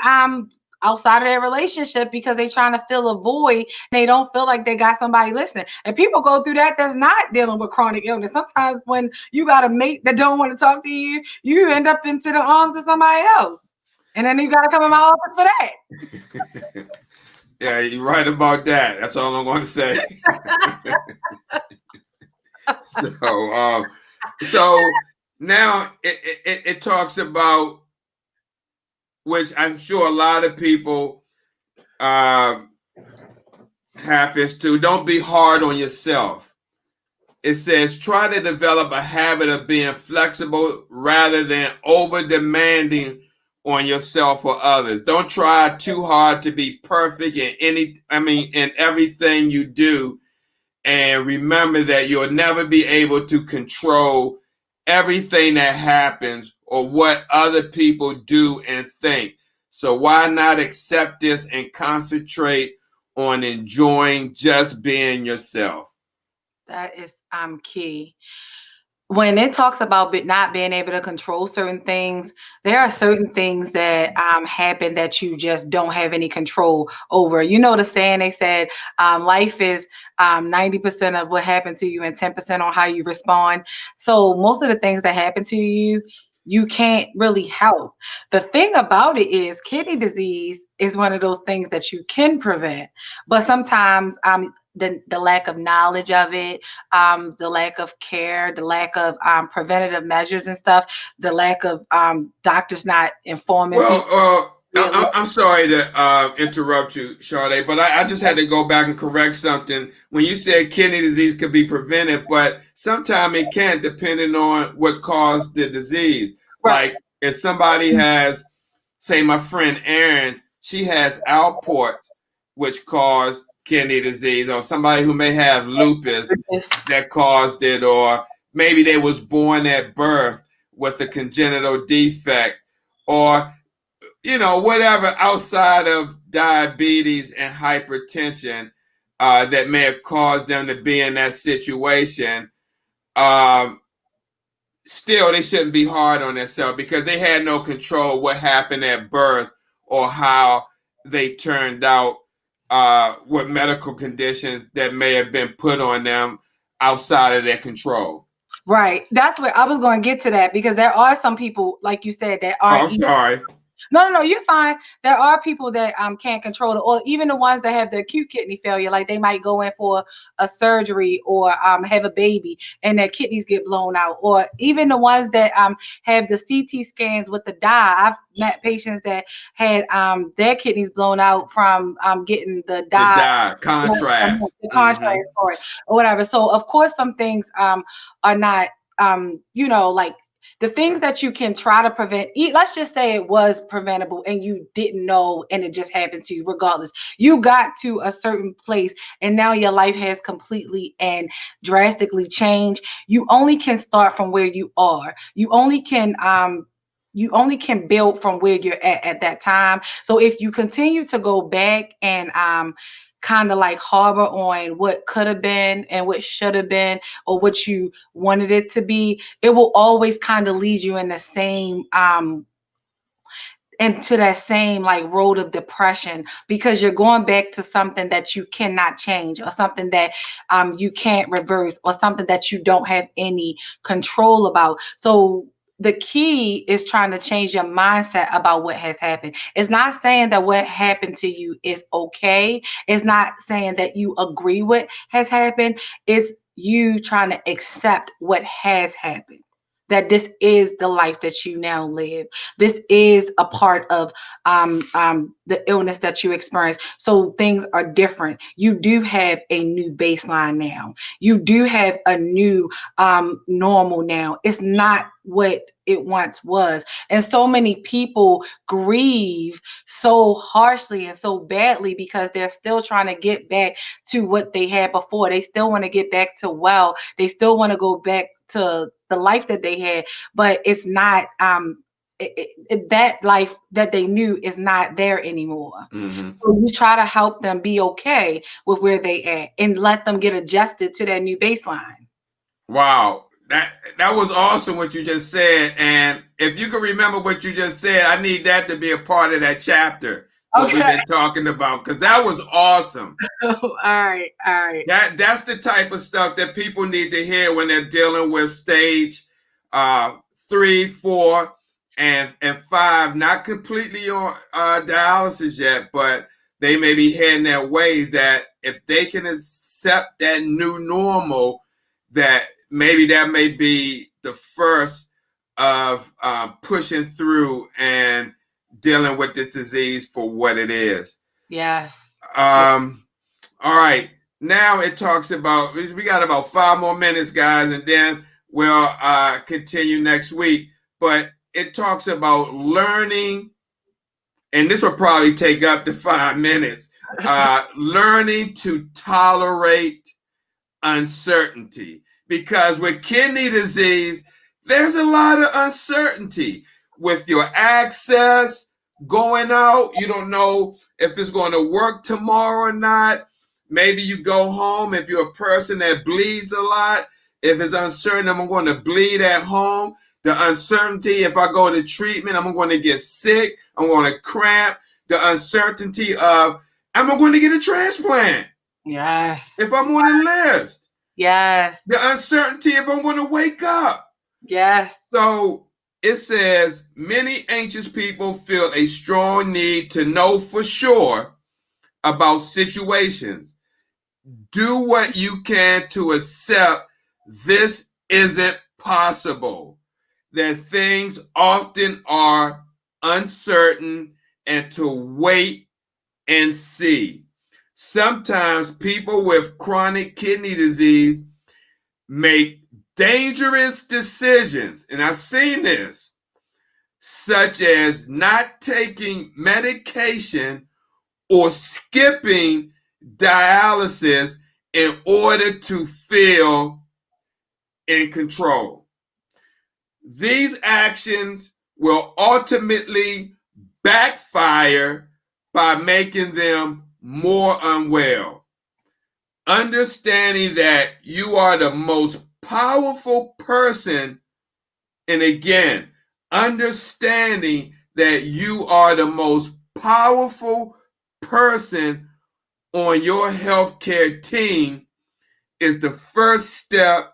outside of their relationship because they're trying to fill a void and they don't feel like they got somebody listening. And people go through that that's not dealing with chronic illness. Sometimes when you got a mate that don't want to talk to you, you end up into the arms of somebody else. And then you got to come in my office for that. Yeah, you're right about that. That's all I'm going to say. So now it talks about, which I'm sure a lot of people happens to, don't be hard on yourself. It says, try to develop a habit of being flexible rather than over demanding on yourself or others. Don't try too hard to be perfect in everything you do. And remember that you'll never be able to control everything that happens or what other people do and think. So why not accept this and concentrate on enjoying just being yourself? That is key. When it talks about not being able to control certain things, there are certain things that happen that you just don't have any control over. You know the saying, they said life is 90% of what happened to you and 10% on how you respond. So most of the things that happen to you, you can't really help. The thing about it is kidney disease is one of those things that you can prevent, but sometimes the lack of knowledge of it, the lack of care, the lack of preventative measures and stuff, the lack of doctors not informing people. I'm sorry to interrupt you, Sade, but I just had to go back and correct something. When you said kidney disease could be prevented, but sometimes it can't, depending on what caused the disease. Right. Like if somebody has, say my friend Erin, she has Alport, which caused kidney disease, or somebody who may have lupus that caused it, or maybe they was born at birth with a congenital defect, or whatever outside of diabetes and hypertension that may have caused them to be in that situation. Still, they shouldn't be hard on themselves because they had no control what happened at birth or how they turned out, what medical conditions that may have been put on them outside of their control. Right. That's where I was going to get to that, because there are some people, like you said, that Oh, aren't I'm sorry. No, you're fine. There are people that can't control it, or even the ones that have the acute kidney failure, like they might go in for a surgery or have a baby and their kidneys get blown out, or even the ones that have the CT scans with the dye. I've met patients that had their kidneys blown out from getting the The dye, dye contrast. the contrast Hmm. for it or whatever. So of course some things are not like the things that you can try to prevent. Let's just say it was preventable and you didn't know and it just happened to you. Regardless, you got to a certain place and now your life has completely and drastically changed. You only can start from where you are. You only can build from where you're at that time. So if you continue to go back and kind of like harbor on what could have been and what should have been or what you wanted it to be, it will always kind of lead you in the same into that same like road of depression, because you're going back to something that you cannot change, or something that you can't reverse, or something that you don't have any control about. So the key is trying to change your mindset about what has happened. It's not saying that what happened to you is okay. It's not saying that you agree with has happened. It's you trying to accept what has happened, that this is the life that you now live. This is a part of the illness that you experience. So things are different. You do have a new baseline now. You do have a new normal now. It's not what it once was. And so many people grieve so harshly and so badly because they're still trying to get back to what they had before. They still want to get back to they still want to go back to the life that they had, but it's not that life that they knew is not there anymore. Hmm. So you try to help them be okay with where they at and let them get adjusted to that new baseline. Wow. That was awesome what you just said. And if you can remember what you just said, I need that to be a part of that chapter, what we've Okay. been talking about, because that was awesome. All right. That's the type of stuff that people need to hear when they're dealing with stage 3, 4, and 5. Not completely on dialysis yet, but they may be heading their way. That if they can accept that new normal, that maybe that may be the first of pushing through and dealing with this disease for what it is. Yes. All right. Now it talks about, we got about 5 more minutes, guys, and then we'll continue next week. But it talks about learning, and this will probably take up to 5 minutes, learning to tolerate uncertainty. Because with kidney disease, there's a lot of uncertainty with your access going out. You don't know if it's going to work tomorrow or not. Maybe you go home if you're a person that bleeds a lot. If it's uncertain, I'm going to bleed at home. The uncertainty, if I go to treatment, I'm going to get sick. I'm going to cramp. The uncertainty of, am I going to get a transplant? Yes. If I'm on the list. Yes. The uncertainty if I'm going to wake up. Yes. So it says, many anxious people feel a strong need to know for sure about situations. Do what you can to accept this isn't possible. That things often are uncertain, and to wait and see. Sometimes people with chronic kidney disease make dangerous decisions, and I've seen this, such as not taking medication or skipping dialysis in order to feel in control. These actions will ultimately backfire by making them more unwell. Understanding that you are the most powerful person, and again, understanding that you are the most powerful person on your healthcare team is the first step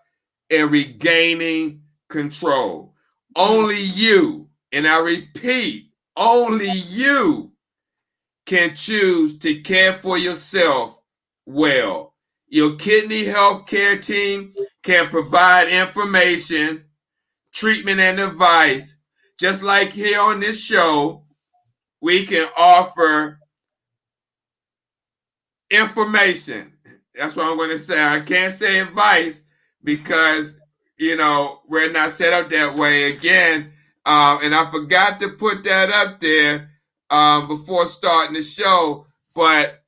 and regaining control. Only you, and I repeat, only you can choose to care for yourself well. Your kidney health care team can provide information, treatment, and advice. Just like here on this show, we can offer information. That's what I'm going to say. I can't say advice because, we're not set up that way again. And I forgot to put that up there before starting the show, but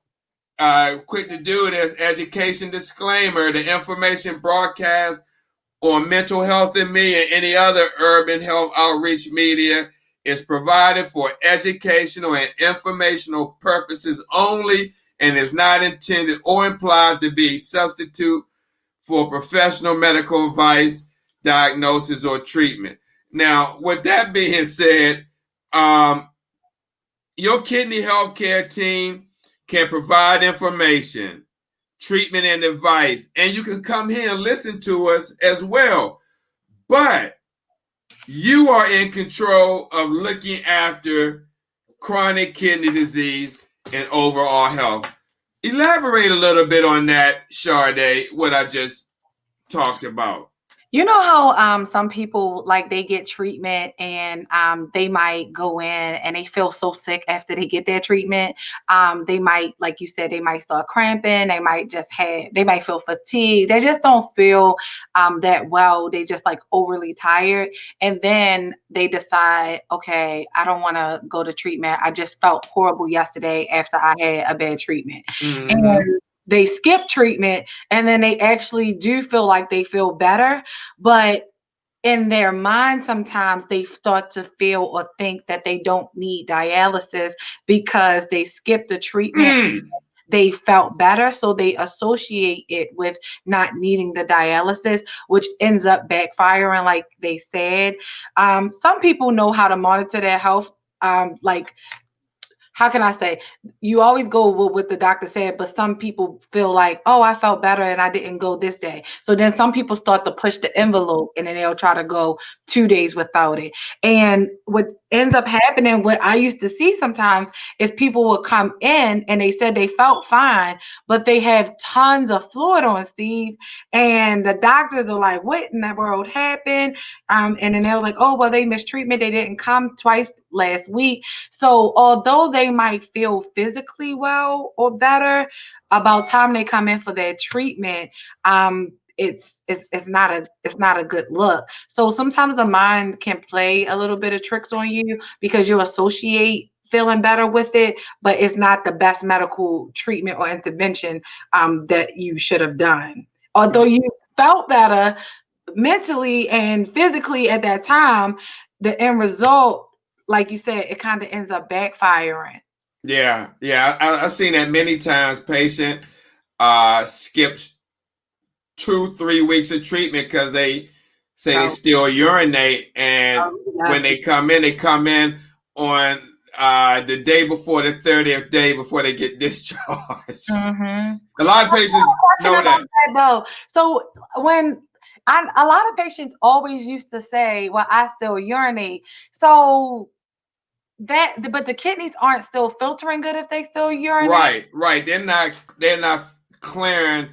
quick to do it as education disclaimer. The information broadcast on Mental Health and Me and any other urban health outreach media is provided for educational and informational purposes only and is not intended or implied to be a substitute for professional medical advice, diagnosis, or treatment. Now, with that being said, your kidney healthcare team can provide information, treatment, and advice, and you can come here and listen to us as well. But you are in control of looking after chronic kidney disease and overall health. Elaborate a little bit on that, Sade, what I just talked about. You know how some people like they get treatment and they might go in and they feel so sick after they get their treatment. They might, like you said, they might start cramping. They might feel fatigued. They just don't feel that well. They just like overly tired. And then they decide, okay, I don't want to go to treatment. I just felt horrible yesterday after I had a bad treatment. Mm-hmm. And they skip treatment and then they actually do feel like they feel better, but in their mind sometimes they start to feel or think that they don't need dialysis because they skipped the treatment. They felt better, so they associate it with not needing the dialysis, which ends up backfiring, like they said. Some people know how to monitor their health, like, how can I say, you always go with what the doctor said, but some people feel like, oh, I felt better and I didn't go this day. So then some people start to push the envelope and then they'll try to go 2 days without it. And what ends up happening, what I used to see sometimes, is people would come in and they said they felt fine, but they have tons of fluid on, Steve. And the doctors are like, what in the world happened? And then they're like, oh, well, they missed treatment. They didn't come twice last week. So although they might feel physically well or better, about time they come in for their treatment, it's not a good look. So sometimes the mind can play a little bit of tricks on you because you associate feeling better with it, but it's not the best medical treatment or intervention that you should have done. Although you felt better mentally and physically at that time, the end result, like you said, it kind of ends up backfiring. Yeah. I've seen that many times. Patient skips 2-3 weeks of treatment because they say they still urinate, and when they come in on the day before the 30th day before they get discharged. Mm-hmm. A lot of patients know that. Though. So when a lot of patients always used to say, well, I still urinate. So but the kidneys aren't still filtering good if they still urinate. Right. They're not clearing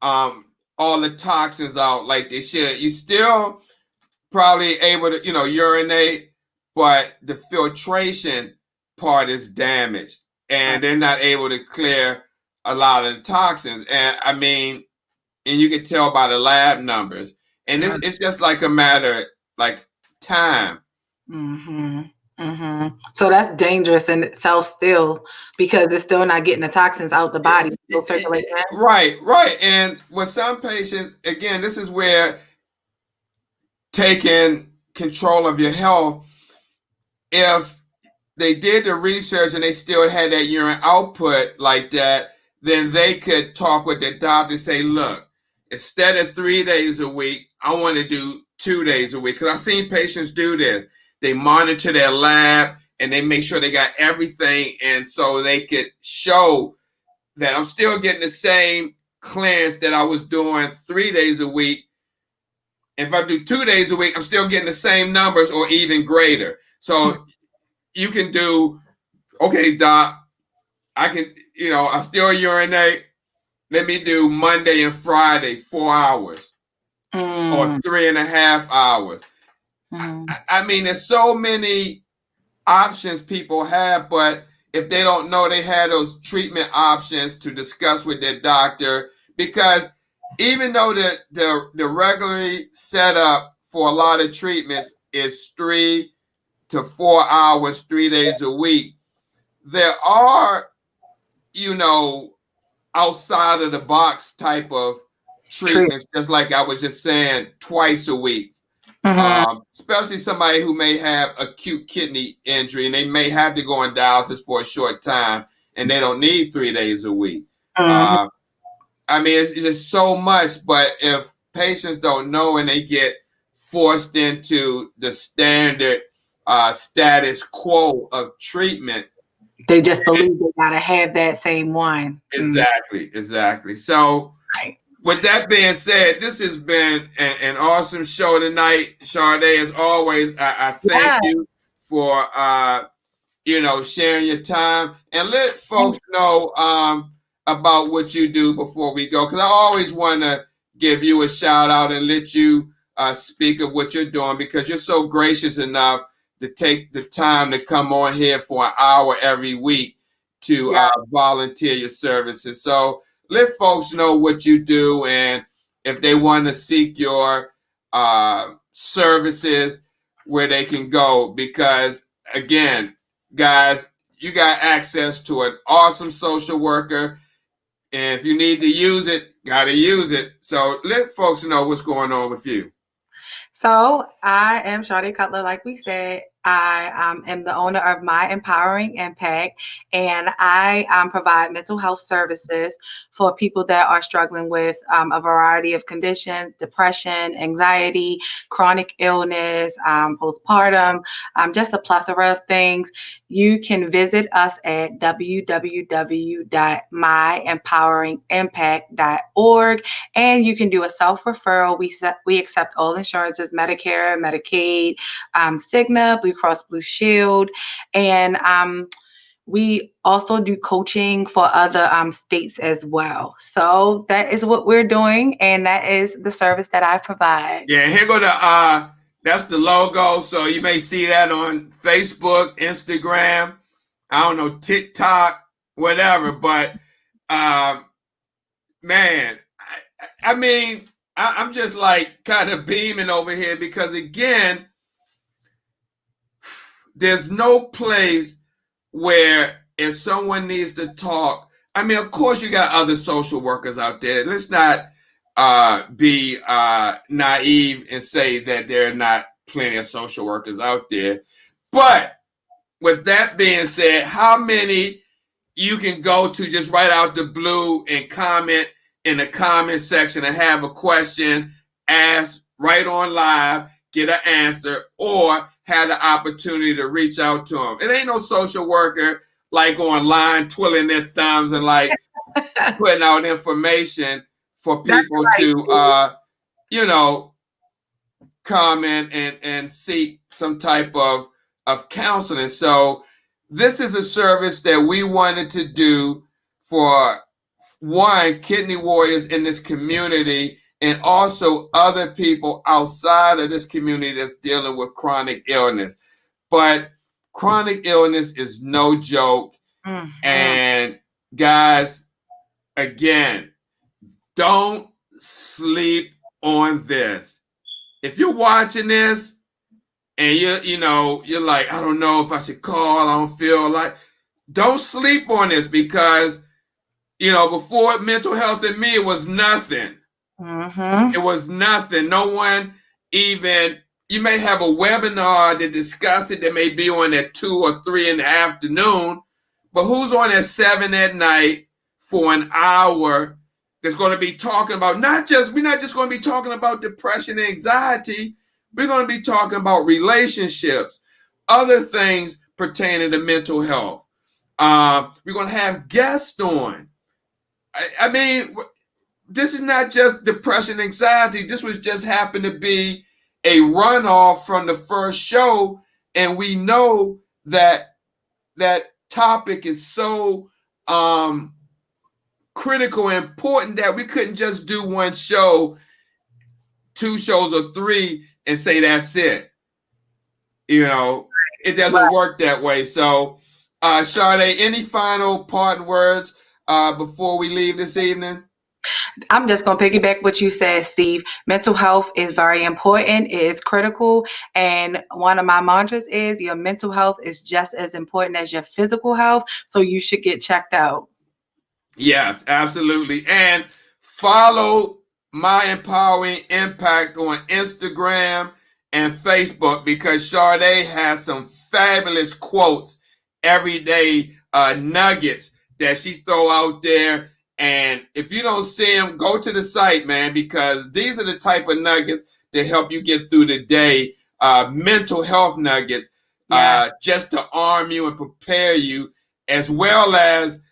all the toxins out like they should. You still probably able to, urinate, but the filtration part is damaged and they're not able to clear a lot of the toxins. And I mean, and you can tell by the lab numbers. And it's just like a matter like time. Mm-hmm. Mm-hmm. So that's dangerous in itself still, because it's still not getting the toxins out the body. Still circulating. Right. And with some patients, again, this is where taking control of your health, if they did the research and they still had that urine output like that, then they could talk with their doctor and say, look, instead of 3 days a week, I want to do 2 days a week. Because I've seen patients do this. They monitor their lab and they make sure they got everything. And so they could show that I'm still getting the same clearance that I was doing 3 days a week If I do 2 days a week, I'm still getting the same numbers or even greater. So you can do, okay, doc, I can, I still urinate. Let me do Monday and Friday, 4 hours or 3.5 hours. I mean, there's so many options people have, but if they don't know they have those treatment options to discuss with their doctor, because even though the regularly set up for a lot of treatments is 3 to 4 hours, 3 days a week, there are, outside of the box type of treatments, just like I was just saying, twice a week. Especially somebody who may have acute kidney injury and they may have to go on dialysis for a short time and they don't need 3 days a week. I mean, it's just so much, but if patients don't know and they get forced into the standard status quo of treatment, they just believe they gotta have that same one. Exactly. So with that being said, this has been an awesome show tonight. Sade, as always, I thank you for sharing your time, and let folks know about what you do before we go, because I always want to give you a shout out and let you speak of what you're doing, because you're so gracious enough to take the time to come on here for an hour every week to volunteer your services. So let folks know what you do, and if they want to seek your services, where they can go. Because again, guys, you got access to an awesome social worker, and if you need to use it, got to use it. So let folks know what's going on with you. So I am Sade Cutler, like we said. I am the owner of My Empowering Impact, and I provide mental health services for people that are struggling with a variety of conditions: depression, anxiety, chronic illness, postpartum, just a plethora of things. You can visit us at www.myempoweringimpact.org, and you can do a self-referral. We accept all insurances: Medicare, Medicaid, Cigna, Blue Cross Blue Shield, and we also do coaching for other states as well. So that is what we're doing, and that is the service that I provide. Yeah, here go that's the logo. So you may see that on Facebook, Instagram, I don't know, TikTok, whatever. But man, I mean, I'm just like kind of beaming over here, because again, there's no place where if someone needs to talk, I mean, of course you got other social workers out there. Let's not be naive and say that there are not plenty of social workers out there. But with that being said, how many you can go to just right out the blue and comment in the comment section and have a question asked right on live, get an answer, or had the opportunity to reach out to them? It ain't no social worker like online twirling their thumbs and like putting out information for people to come in and seek some type of counseling. So this is a service that we wanted to do for kidney warriors in this community, and also other people outside of this community that's dealing with chronic illness. But chronic illness is no joke. And guys, again, don't sleep on this. If you're watching this and you're like, I don't know if I should call, I don't feel like, don't sleep on this, because before mental health in me, it was nothing. It was nothing. No one even, you may have a webinar to discuss it that may be on at 2 or 3 in the afternoon, but who's on at 7 at night for an hour that's going to be talking about we're not just going to be talking about depression and anxiety. We're going to be talking about relationships, other things pertaining to mental health. We're going to have guests on. I mean, this is not just depression, anxiety. This was just happened to be a runoff from the first show. And we know that that topic is so critical and important that we couldn't just do one show, 2 shows or 3 and say that's it. You know, it doesn't work that way. So, Sade, any final parting words before we leave this evening? I'm just going to piggyback what you said, Steve. Mental health is very important. It is critical. And one of my mantras is your mental health is just as important as your physical health. So you should get checked out. Yes, absolutely. And follow My Empowering Impact on Instagram and Facebook, because Sade has some fabulous quotes, everyday nuggets that she throw out there. And if you don't see them, go to the site, man, because these are the type of nuggets that help you get through the day. Mental health nuggets, just to arm you and prepare you, as well as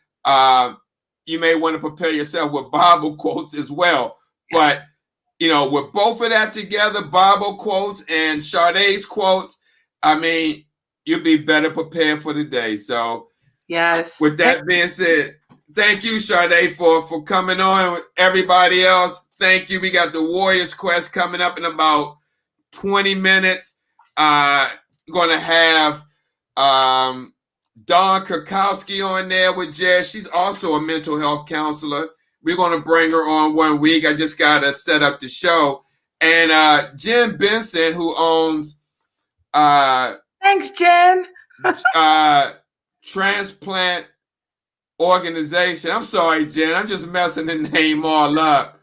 you may want to prepare yourself with Bible quotes as well. But, you know, with both of that together, Bible quotes and Sade's quotes, I mean, you'll be better prepared for the day. So, yes. With that being said, thank you, Sade, for coming on with everybody else. Thank you. We got the Warriors Quest coming up in about 20 minutes. Going to have Dawn Kurkowski on there with Jess. She's also a mental health counselor. We're going to bring her on one week. I just got to set up the show. And Jen Benson, who owns thanks, Jen. Transplant Organization. I'm sorry, Jen. I'm just messing the name all up.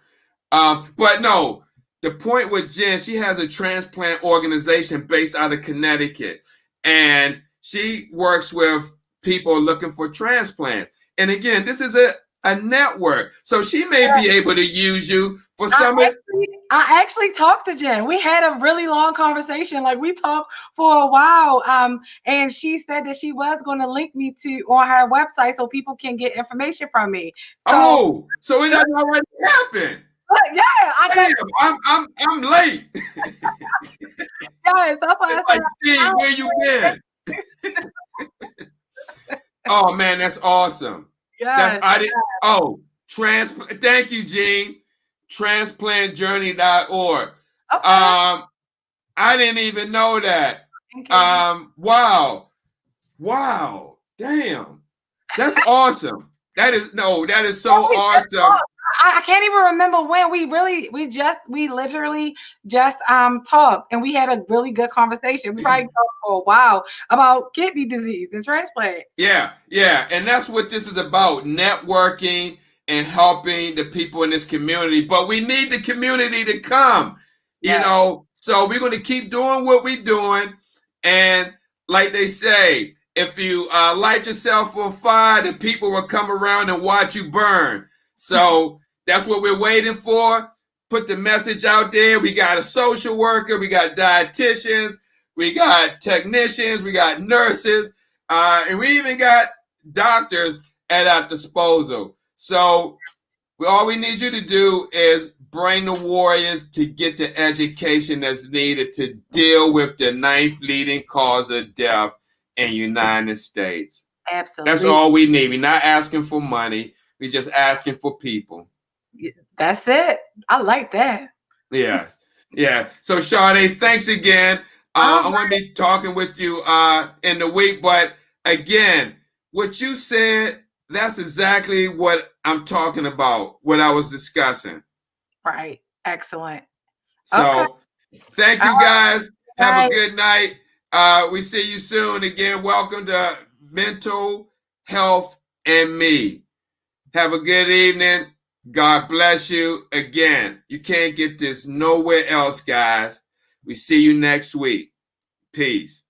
But no, the point with Jen, she has a transplant organization based out of Connecticut. And she works with people looking for transplants. And again, this is a network. So she may be able to use you for some of I actually talked to Jen. We had a really long conversation. Like, we talked for a while. And she said that she was going to link me to on her website so people can get information from me. So it doesn't already happen. Yeah, I'm late. Yes, that's why I said, Steve, where you been? Oh man, that's awesome. Yes. Thank you, Gene. Transplantjourney.org. Okay. I didn't even know that. Wow. Damn. That's awesome. That is so awesome. I can't even remember when we literally just talked, and we had a really good conversation. We probably talked for a while about kidney disease and transplant. Yeah. And that's what this is about, networking and helping the people in this community. But we need the community to come, you know. So we're going to keep doing what we're doing. And like they say, if you light yourself on fire, the people will come around and watch you burn. So that's what we're waiting for. Put the message out there. We got a social worker. We got dietitians. We got technicians. We got nurses. And we even got doctors at our disposal. So all we need you to do is bring the warriors to get the education that's needed to deal with the 9th leading cause of death in the United States. Absolutely. That's all we need. We're not asking for money. We're just asking for people. That's it. I like that. Yes. Yeah. So Sade, thanks again. I'm going to be talking with you in the week. But again, what you said, that's exactly what I'm talking about, what I was discussing. Right. Excellent. So thank you guys. Have a good night. We see you soon. Again, welcome to Mental Health and Me. Have a good evening. God bless you. Again, you can't get this nowhere else, guys. We see you next week. Peace.